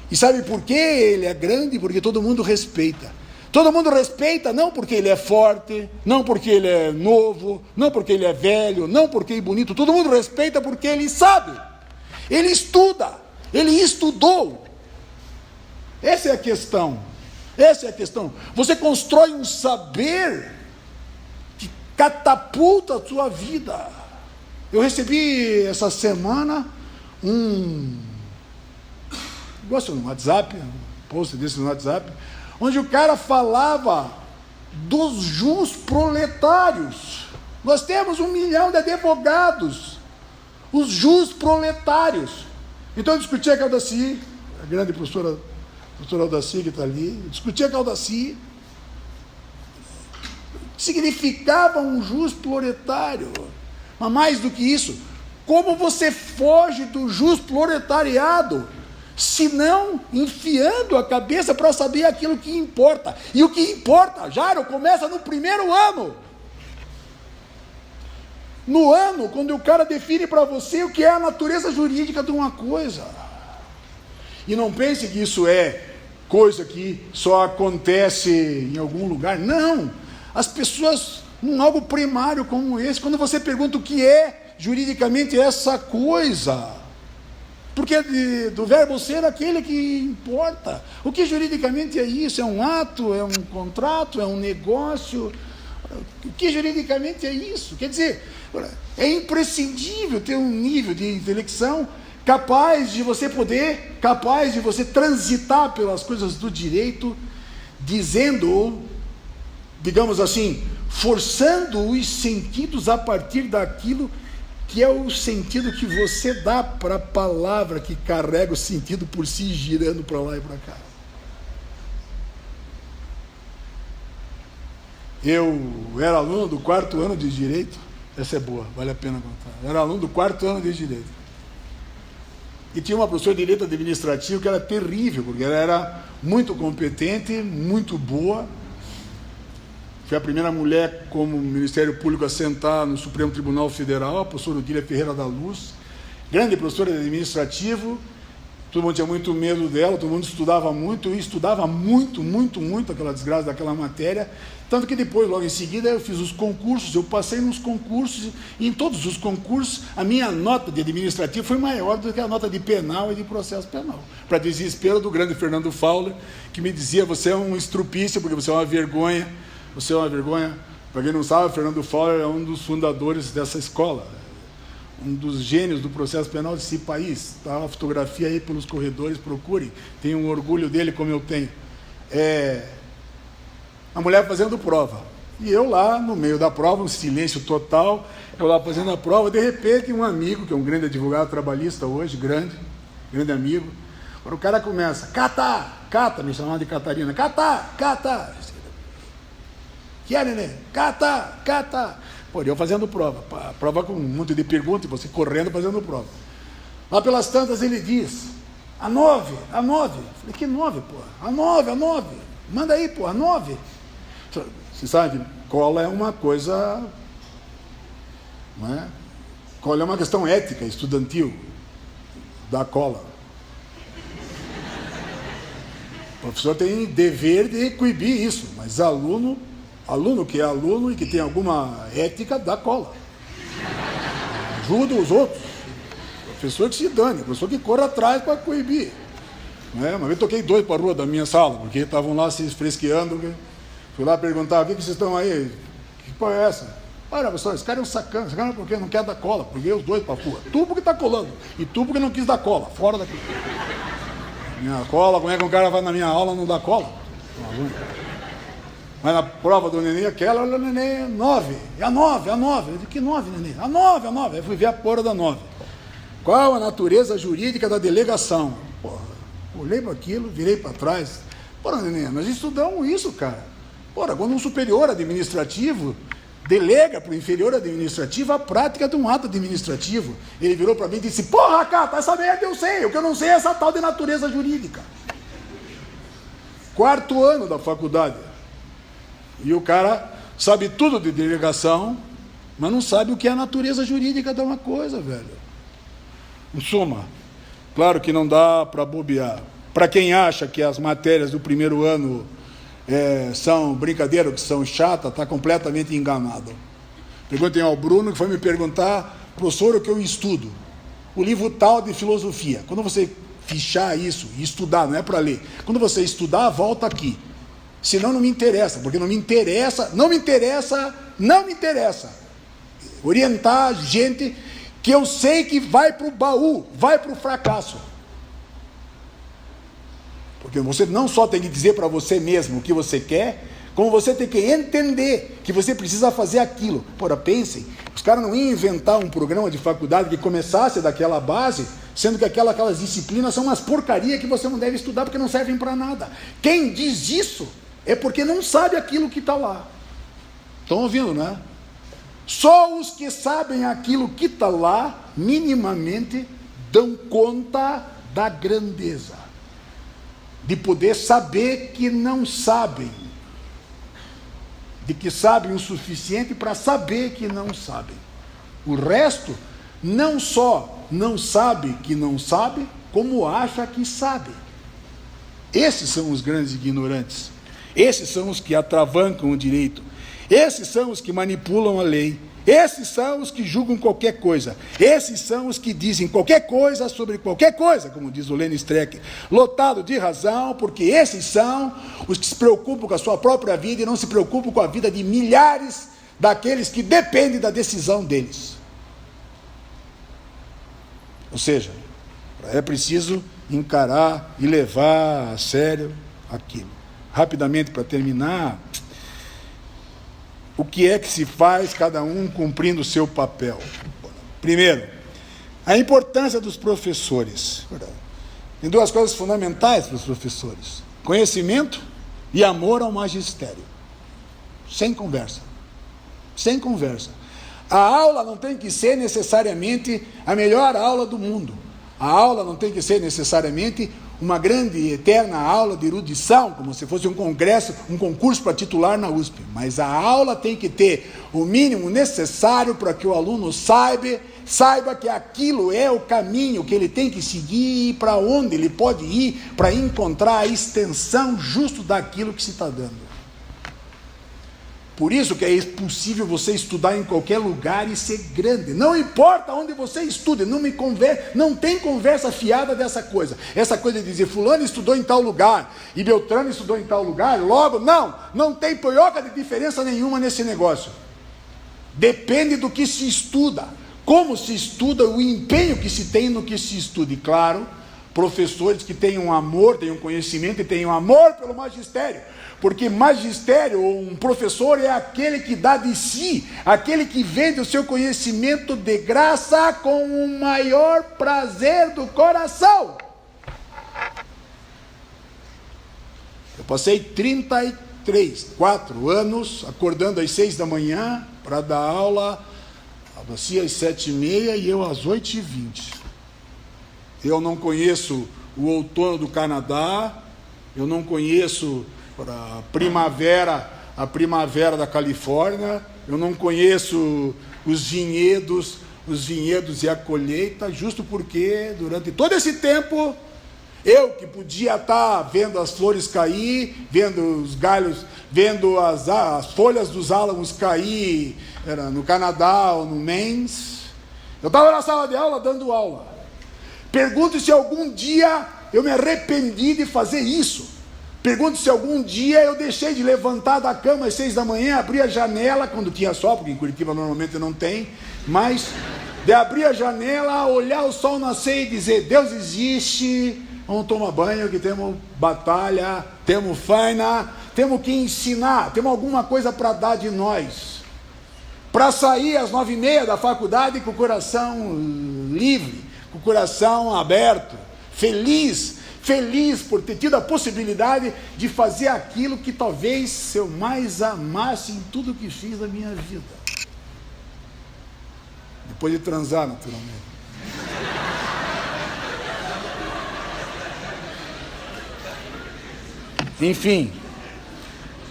E sabe por quê ele é grande? Porque todo mundo respeita. Todo mundo respeita não porque ele é forte, não porque ele é novo, não porque ele é velho, não porque ele é bonito. Todo mundo respeita porque ele sabe. Ele estuda. Ele estudou. Essa é a questão. Essa é a questão. Você constrói um saber que catapulta a sua vida. Eu recebi essa semana gosto no WhatsApp, um post desse no WhatsApp, onde o cara falava dos jus proletários. Nós temos 1 milhão de advogados, os jus proletários. Então eu discutia com a Aldaci, a grande professora Aldaci que está ali, eu discutia com a Aldaci, significava um jus proletário. Mas mais do que isso, como você foge do jus proletariado, se não enfiando a cabeça para saber aquilo que importa. E o que importa, Jairo, começa no primeiro ano. No ano, quando o cara define para você o que é a natureza jurídica de uma coisa. E não pense que isso é coisa que só acontece em algum lugar. Não, as pessoas, num algo primário como esse, quando você pergunta o que é juridicamente essa coisa, porque do verbo ser aquele que importa. O que juridicamente é isso? É um ato? É um contrato? É um negócio? O que juridicamente é isso? Quer dizer, é imprescindível ter um nível de intelecção capaz de você transitar pelas coisas do direito, dizendo, ou, digamos assim, forçando os sentidos a partir daquilo que é o sentido que você dá para a palavra que carrega o sentido por si, girando para lá e para cá. Eu era aluno do 4º ano de Direito, essa é boa, vale a pena contar. Eu era aluno do 4º ano de Direito. E tinha uma professora de Direito Administrativo que era terrível, porque ela era muito competente, muito boa. Foi a primeira mulher como Ministério Público a sentar no Supremo Tribunal Federal, a professora Odília Ferreira da Luz, grande professora de administrativo. Todo mundo tinha muito medo dela, todo mundo estudava muito, e estudava muito aquela desgraça daquela matéria, tanto que depois, logo em seguida, eu fiz os concursos, eu passei nos concursos, e em todos os concursos, a minha nota de administrativo foi maior do que a nota de penal e de processo penal, para desespero do grande Fernando Fauler, que me dizia, você é um estrupício, porque você é uma vergonha. Você é uma vergonha. Para quem não sabe, Fernando Fauler é um dos fundadores dessa escola, um dos gênios do processo penal desse país. Está a fotografia aí pelos corredores, procurem. Tenho um orgulho dele, como eu tenho. A mulher fazendo prova. E eu lá, no meio da prova, um silêncio total, eu lá fazendo a prova, de repente um amigo, que é um grande advogado trabalhista hoje, grande amigo, agora o cara começa, Cata, me chamava de Catarina, Cata, que é, neném? Cata. Pô, eu fazendo prova com um monte de perguntas, e você correndo fazendo prova. Lá pelas tantas ele diz, a 9. Falei, que 9, pô? A 9. Manda aí, pô, a 9. Você sabe, cola é uma coisa, não é? Cola é uma questão ética, estudantil, da cola. O professor tem dever de coibir isso, mas aluno que é aluno e que tem alguma ética, dá cola. Ajuda os outros. Professor que se dane, professor que corra atrás para coibir. Não é? Uma vez toquei 2 para a rua da minha sala, porque estavam lá se fresqueando. Fui lá perguntar, o que vocês estão aí? Que porra é essa? Olha, professor, esse cara é um sacana porque não quer dar cola, porque os 2 para a rua. Tu porque está colando, e tu porque não quis dar cola, fora daqui. Minha cola, como é que um cara vai na minha aula e não dá cola? Mas na prova do neném, aquela, olha, neném, 9. É a 9. Eu disse, que 9, neném? A 9. Aí fui ver a porra da 9. Qual a natureza jurídica da delegação? Porra, olhei para aquilo, virei para trás. Porra, neném, nós estudamos isso, cara. Porra, quando um superior administrativo delega para o inferior administrativo a prática de um ato administrativo. Ele virou para mim e disse: porra, Cata, essa merda eu sei, o que eu não sei é essa tal de natureza jurídica. 4º ano da faculdade. E o cara sabe tudo de delegação, mas não sabe o que é a natureza jurídica de uma coisa, velho. Em suma, claro que não dá para bobear. Para quem acha que as matérias do primeiro ano são brincadeira, que são chatas, está completamente enganado. Perguntem ao Bruno, que foi me perguntar: professor, o que eu estudo? O livro tal de filosofia. Quando você fichar isso e estudar, não é para ler. Quando você estudar, volta aqui. Senão não me interessa, porque não me interessa orientar gente que eu sei que vai para o baú, vai para o fracasso. Porque você não só tem que dizer para você mesmo o que você quer, como você tem que entender que você precisa fazer aquilo. Porra, pensem, os caras não iam inventar um programa de faculdade que começasse daquela base, sendo que aquelas disciplinas são umas porcaria que você não deve estudar porque não servem para nada. Quem diz isso é porque não sabe aquilo que está lá. Estão ouvindo, né? Só os que sabem aquilo que está lá, minimamente, dão conta da grandeza. De poder saber que não sabem. De que sabem o suficiente para saber que não sabem. O resto, não só não sabe que não sabe, como acha que sabe. Esses são os grandes ignorantes. Esses são os que atravancam o direito. Esses são os que manipulam a lei. Esses são os que julgam qualquer coisa. Esses são os que dizem qualquer coisa sobre qualquer coisa, como diz o Lenny Streck, lotado de razão, porque esses são os que se preocupam com a sua própria vida e não se preocupam com a vida de milhares daqueles que dependem da decisão deles. Ou seja, é preciso encarar e levar a sério aquilo. Rapidamente, para terminar, o que é que se faz, cada um cumprindo o seu papel? Primeiro, a importância dos professores. Tem 2 coisas fundamentais para os professores: conhecimento e amor ao magistério. Sem conversa. Sem conversa. A aula não tem que ser necessariamente a melhor aula do mundo. A aula não tem que ser necessariamente uma grande e eterna aula de erudição, como se fosse um congresso, um concurso para titular na USP. Mas a aula tem que ter o mínimo necessário para que o aluno saiba que aquilo é o caminho que ele tem que seguir e para onde ele pode ir para encontrar a extensão justo daquilo que se está dando. Por isso que é possível você estudar em qualquer lugar e ser grande. Não importa onde você estude, não tem conversa fiada dessa coisa. Essa coisa de dizer, fulano estudou em tal lugar e Beltrano estudou em tal lugar, logo, não tem poioca de diferença nenhuma nesse negócio. Depende do que se estuda, como se estuda, o empenho que se tem no que se estuda. E claro, professores que tenham amor, tenham conhecimento e tenham amor pelo magistério. Porque magistério, ou um professor, é aquele que dá de si, aquele que vende o seu conhecimento de graça com o maior prazer do coração. Eu passei 4 anos, acordando às 6 da manhã, para dar aula, você às 7h30 e eu às 8h20. Eu não conheço o outono do Canadá, eu não conheço a primavera da Califórnia, eu não conheço os vinhedos e a colheita, justo porque durante todo esse tempo, eu que podia estar vendo as flores cair, vendo os galhos, vendo as folhas dos álamos cair, era no Canadá ou no Maine, eu estava na sala de aula dando aula. Pergunto se algum dia eu me arrependi de fazer isso. Pergunto se algum dia eu deixei de levantar da cama às 6 da manhã, abrir a janela, quando tinha sol, porque em Curitiba normalmente não tem, mas de abrir a janela, olhar o sol nascer e dizer, Deus existe, vamos tomar banho, que temos batalha, temos faina, temos que ensinar, temos alguma coisa para dar de nós. Para sair às 9h30 da faculdade com o coração livre, com o coração aberto, feliz feliz por ter tido a possibilidade de fazer aquilo que talvez eu mais amasse em tudo que fiz na minha vida. Depois de transar, naturalmente.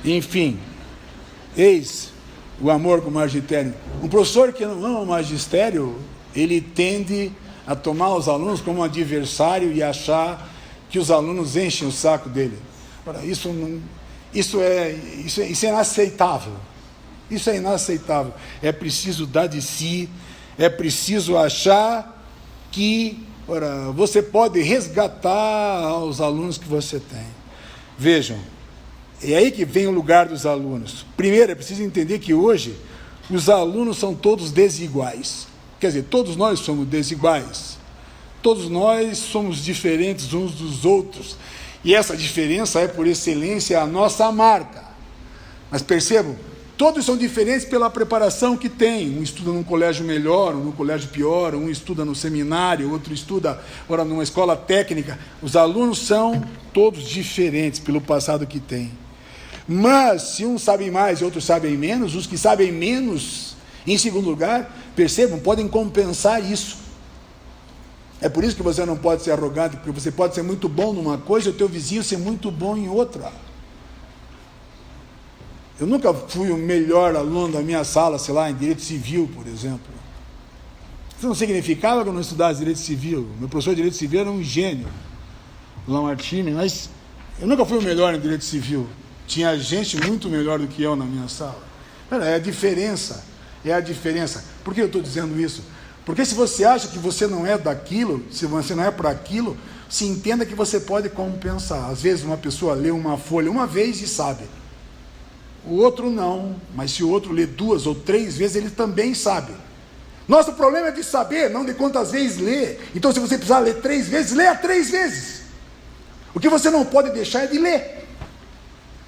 Enfim, eis o amor com o magistério. Um professor que não ama o magistério, ele tende a tomar os alunos como um adversário e achar que os alunos enchem o saco dele. Ora, isso é inaceitável. Isso é inaceitável. É preciso dar de si, é preciso achar que, você pode resgatar os alunos que você tem. Vejam, é aí que vem o lugar dos alunos. Primeiro, é preciso entender que hoje os alunos são todos desiguais. Quer dizer, todos nós somos desiguais. Todos nós somos diferentes uns dos outros. E essa diferença é, por excelência, a nossa marca. Mas percebam, todos são diferentes pela preparação que têm. Um estuda num colégio melhor, um num colégio pior, um estuda no seminário, outro estuda numa escola técnica. Os alunos são todos diferentes pelo passado que têm. Mas, se uns sabem mais e outros sabem menos, os que sabem menos, em segundo lugar, percebam, podem compensar isso. É por isso que você não pode ser arrogante, porque você pode ser muito bom numa coisa e o teu vizinho ser muito bom em outra. Eu nunca fui o melhor aluno da minha sala, sei lá, em direito civil, por exemplo. Isso não significava que eu não estudasse direito civil. Meu professor de direito civil era um gênio, Lamartine, mas eu nunca fui o melhor em direito civil. Tinha gente muito melhor do que eu na minha sala. É a diferença. Por que eu estou dizendo isso? Porque se você acha que você não é daquilo, se você não é para aquilo, se entenda que você pode compensar. Às vezes uma pessoa lê uma folha uma vez e sabe. O outro não, mas se o outro lê 2 ou 3 vezes, ele também sabe. Nosso problema é de saber, não de quantas vezes lê. Então, se você precisar ler 3 vezes, leia 3 vezes. O que você não pode deixar é de ler.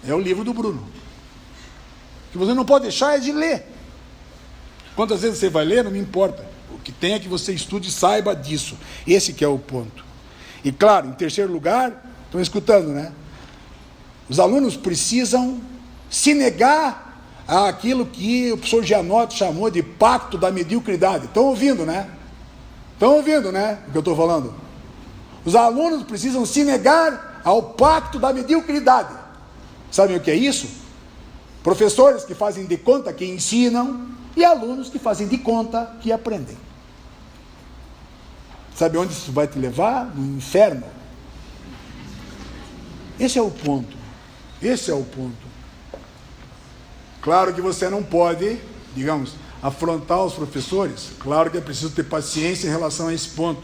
É o livro do Bruno. O que você não pode deixar é de ler. Quantas vezes você vai ler, não me importa. O que tem é que você estude e saiba disso. Esse que é o ponto. E claro, em terceiro lugar, estão escutando, né? Os alunos precisam se negar àquilo que o professor Gianotti chamou de pacto da mediocridade. Estão ouvindo, né? Estão ouvindo, né? O que eu estou falando? Os alunos precisam se negar ao pacto da mediocridade. Sabem o que é isso? Professores que fazem de conta que ensinam e alunos que fazem de conta que aprendem. Sabe onde isso vai te levar? No inferno. Esse é o ponto. Esse é o ponto. Claro que você não pode, digamos, afrontar os professores. Claro que é preciso ter paciência em relação a esse ponto.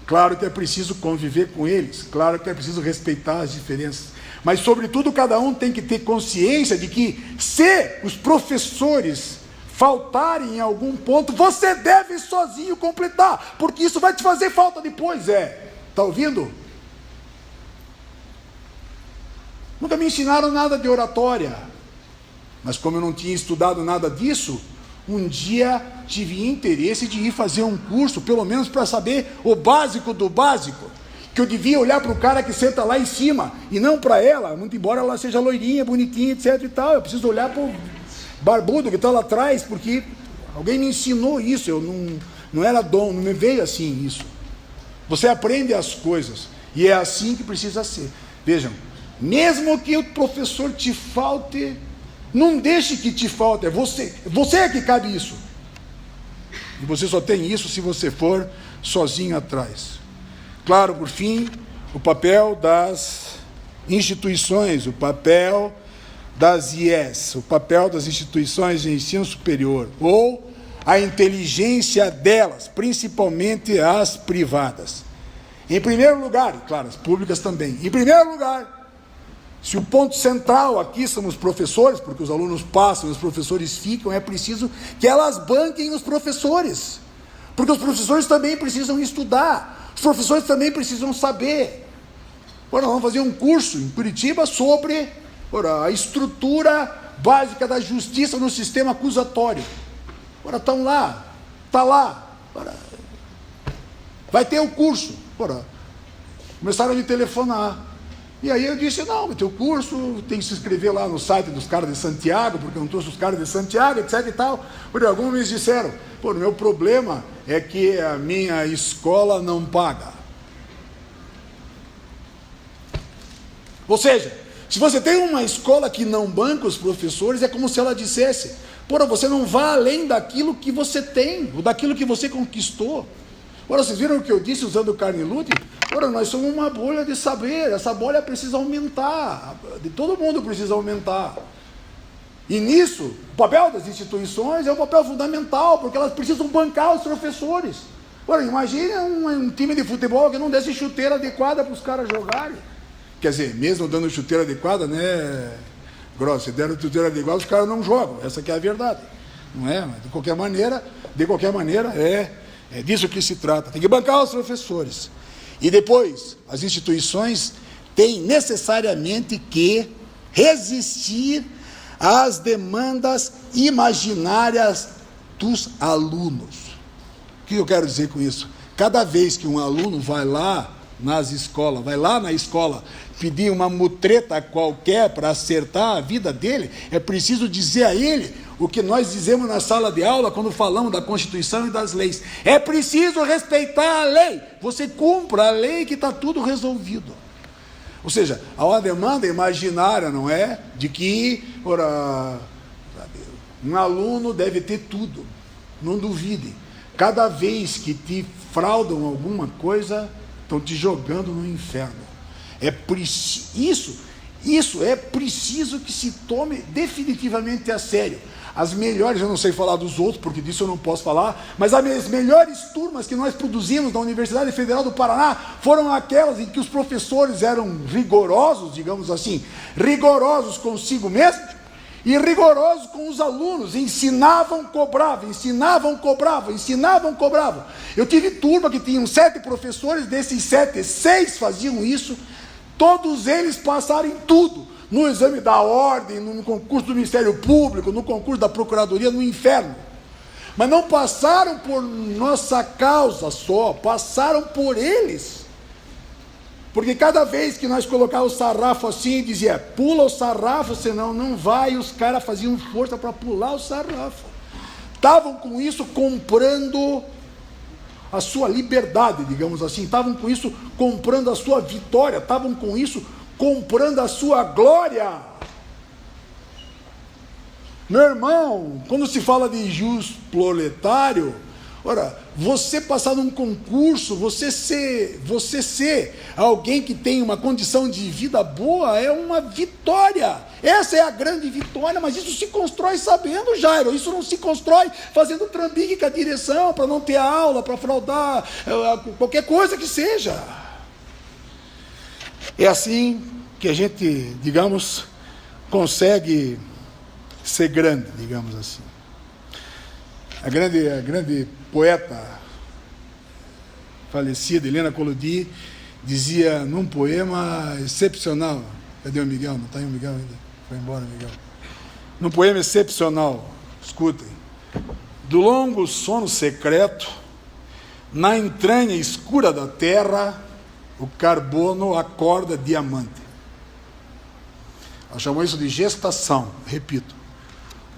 Claro que é preciso conviver com eles. Claro que é preciso respeitar as diferenças. Mas, sobretudo, cada um tem que ter consciência de que, se os professores faltarem em algum ponto, você deve sozinho completar, porque isso vai te fazer falta depois. Está ouvindo? Nunca me ensinaram nada de oratória, mas como eu não tinha estudado nada disso, um dia tive interesse de ir fazer um curso, pelo menos para saber o básico do básico, que eu devia olhar para o cara que senta lá em cima, e não para ela, muito embora ela seja loirinha, bonitinha, etc e tal, eu preciso olhar para o barbudo que está lá atrás, porque alguém me ensinou isso, eu não era dom, não me veio assim isso. Você aprende as coisas, e é assim que precisa ser. Vejam, mesmo que o professor te falte, não deixe que te falte, é você é que cabe isso. E você só tem isso se você for sozinho atrás. Claro, por fim, o papel das instituições, o papel das IES, o papel das instituições de ensino superior, ou a inteligência delas, principalmente as privadas. Em primeiro lugar, e claro, as públicas também, em primeiro lugar, se o ponto central aqui são os professores, porque os alunos passam e os professores ficam, é preciso que elas banquem os professores, porque os professores também precisam estudar, os professores também precisam saber. Agora, vamos fazer um curso em Curitiba sobre a estrutura básica da justiça no sistema acusatório. Agora, estão lá, está lá, vai ter o curso. começaram a me telefonar. E aí eu disse, não, o teu curso tem que se inscrever lá no site dos caras de Santiago, porque eu não trouxe os caras de Santiago, etc e tal. Porque alguns me disseram, o meu problema é que a minha escola não paga. Ou seja, se você tem uma escola que não banca os professores, é como se ela dissesse, você não vá além daquilo que você tem, ou daquilo que você conquistou. Vocês viram o que eu disse usando o Carnot? Nós somos uma bolha de saber, essa bolha precisa aumentar, de todo mundo precisa aumentar. E nisso, o papel das instituições é um papel fundamental, porque elas precisam bancar os professores. Imagine um time de futebol que não desse chuteira adequada para os caras jogarem. Quer dizer, mesmo dando chuteira adequada, né, Grosso, se deram chuteira adequada, os caras não jogam, essa que é a verdade. Não é? Mas de qualquer maneira, é disso que se trata. Tem que bancar os professores. E depois, as instituições têm necessariamente que resistir às demandas imaginárias dos alunos. O que eu quero dizer com isso? Cada vez que um aluno vai lá na escola, pedir uma mutreta qualquer para acertar a vida dele, é preciso dizer a ele o que nós dizemos na sala de aula quando falamos da Constituição e das leis. É preciso respeitar a lei. Você cumpra a lei que está tudo resolvido. Ou seja, há uma demanda imaginária, não é? De que um aluno deve ter tudo. Não duvide. Cada vez que te fraudam alguma coisa, estão te jogando no inferno. Isso é preciso que se tome definitivamente a sério. As melhores, eu não sei falar dos outros, porque disso eu não posso falar, mas as melhores turmas que nós produzimos na Universidade Federal do Paraná foram aquelas em que os professores eram rigorosos, digamos assim, rigorosos consigo mesmo e rigorosos com os alunos, ensinavam, cobravam. Eu tive turma que tinham 7 professores, desses 7, 6 faziam isso, todos eles passaram em tudo, no exame da ordem, no concurso do Ministério Público, no concurso da Procuradoria, no inferno. Mas não passaram por nossa causa só, passaram por eles. Porque cada vez que nós colocávamos o sarrafo assim, dizia, pula o sarrafo, senão não vai, e os caras faziam força para pular o sarrafo. Estavam com isso comprando a sua liberdade, digamos assim, estavam com isso comprando a sua vitória, estavam com isso comprando a sua glória. Meu irmão, quando se fala de jus proletário, você passar num concurso, você ser alguém que tem uma condição de vida boa, é uma vitória. Essa é a grande vitória, mas isso se constrói sabendo, Jairo. Isso não se constrói fazendo trambique com a direção, para não ter aula, para fraudar, qualquer coisa que seja. É assim que a gente, digamos, consegue ser grande, digamos assim. A grande poeta falecida, Helena Collodi, dizia num poema excepcional. Cadê o Miguel? Não está aí o Miguel ainda? Foi embora o Miguel. Num poema excepcional, escutem. Do longo sono secreto, na entranha escura da terra, o carbono acorda diamante. Ela chamou isso de gestação, repito.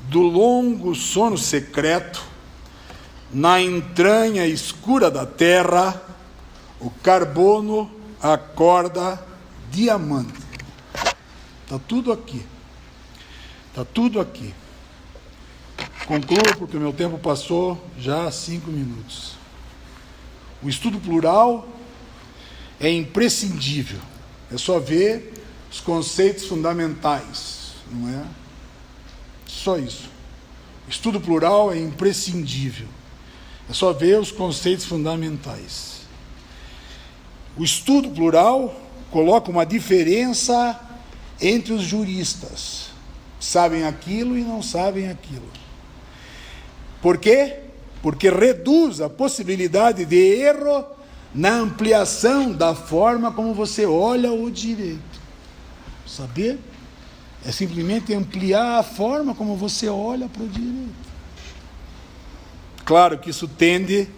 Do longo sono secreto, na entranha escura da terra, o carbono acorda diamante. Está tudo aqui. Está tudo aqui. Concluo porque o meu tempo passou já 5 minutos. O estudo plural é imprescindível. É só ver os conceitos fundamentais, não é? Só isso. O estudo plural é imprescindível. É só ver os conceitos fundamentais. O estudo plural coloca uma diferença entre os juristas. Sabem aquilo e não sabem aquilo. Por quê? Porque reduz a possibilidade de erro na ampliação da forma como você olha o direito. Saber? É simplesmente ampliar a forma como você olha para o direito. Claro que isso tende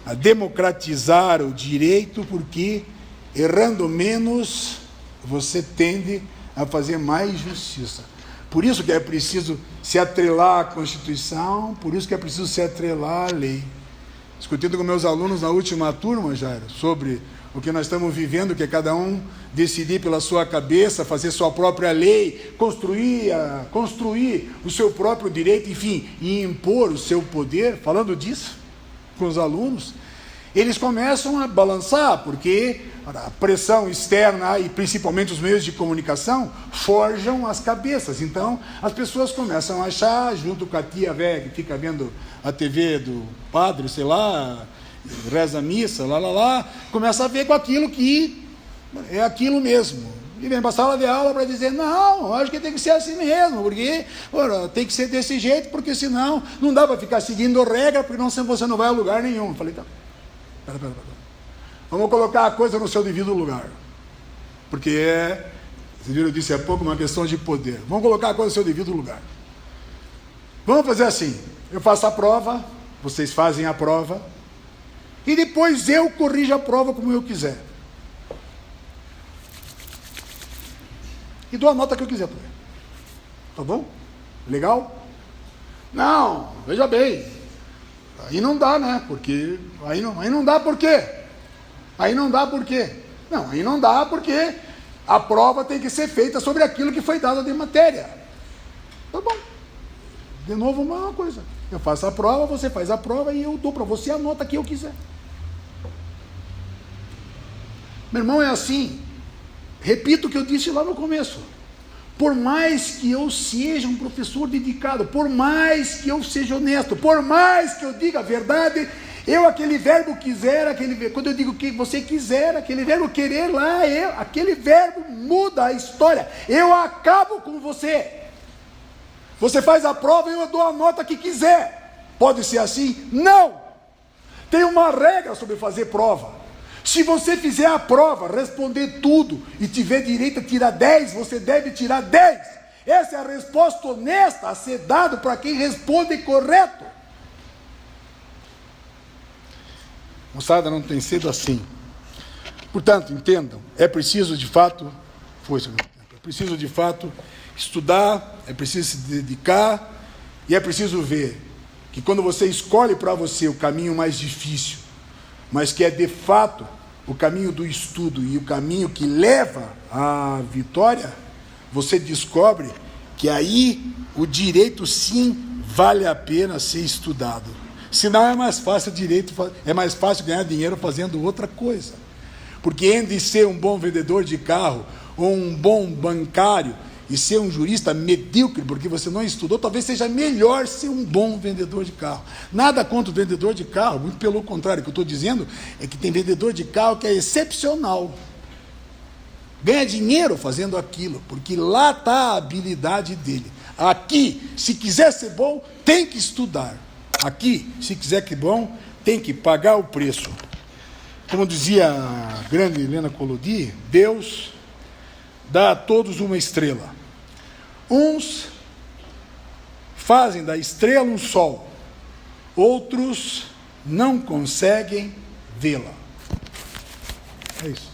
a democratizar o direito, porque errando menos, você tende a fazer mais justiça. Por isso que é preciso se atrelar à Constituição, por isso que é preciso se atrelar à lei. Discutindo com meus alunos na última turma, Jairo, sobre o que nós estamos vivendo, que é cada um decidir pela sua cabeça, fazer sua própria lei, construir o seu próprio direito, enfim, e impor o seu poder. Falando disso com os alunos, eles começam a balançar, porque a pressão externa e principalmente os meios de comunicação forjam as cabeças. Então as pessoas começam a achar, junto com a tia velha que fica vendo a TV do padre, sei lá, reza a missa, começa a ver com aquilo que é aquilo mesmo. E vem para a sala de aula para dizer, não, acho que tem que ser assim mesmo, porque tem que ser desse jeito, porque senão não dá para ficar seguindo regra, porque senão você não vai a lugar nenhum. Eu falei, tá, pera. Vamos colocar a coisa no seu devido lugar. Porque eu disse há pouco, uma questão de poder. Vamos colocar a coisa no seu devido lugar. Vamos fazer assim, eu faço a prova, vocês fazem a prova, e depois eu corrijo a prova como eu quiser. E dou a nota que eu quiser. Tá bom? Legal? Não, veja bem. Aí não dá, né? Porque aí não dá por quê? Aí não dá por quê? Não, aí não dá porque a prova tem que ser feita sobre aquilo que foi dado de matéria. Tá bom. De novo, uma coisa. Eu faço a prova, você faz a prova e eu dou para você a nota que eu quiser. Meu irmão, é assim. Repito o que eu disse lá no começo. Por mais que eu seja um professor dedicado, por mais que eu seja honesto, por mais que eu diga a verdade, aquele verbo quiser, quando eu digo que você quiser, aquele verbo querer lá, aquele verbo muda a história. Eu acabo com você. Você faz a prova e eu dou a nota que quiser. Pode ser assim? Não! Tem uma regra sobre fazer prova. Se você fizer a prova, responder tudo e tiver direito a tirar 10, você deve tirar 10. Essa é a resposta honesta a ser dada para quem responde correto. Moçada, não tem sido assim. Portanto, entendam, é preciso de fato estudar, é preciso se dedicar, e é preciso ver que quando você escolhe para você o caminho mais difícil, mas que é de fato o caminho do estudo e o caminho que leva à vitória, você descobre que aí o direito sim vale a pena ser estudado. Senão é mais fácil ganhar dinheiro fazendo outra coisa. Porque entre ser um bom vendedor de carro ou um bom bancário e ser um jurista medíocre, porque você não estudou, talvez seja melhor ser um bom vendedor de carro. Nada contra o vendedor de carro, muito pelo contrário. O que eu estou dizendo é que tem vendedor de carro que é excepcional. Ganha dinheiro fazendo aquilo, porque lá está a habilidade dele. Aqui, se quiser ser bom, tem que estudar. Aqui, se quiser ser bom, tem que pagar o preço. Como dizia a grande Helena Collodi, Deus dá a todos uma estrela. Uns fazem da estrela um sol, outros não conseguem vê-la. É isso.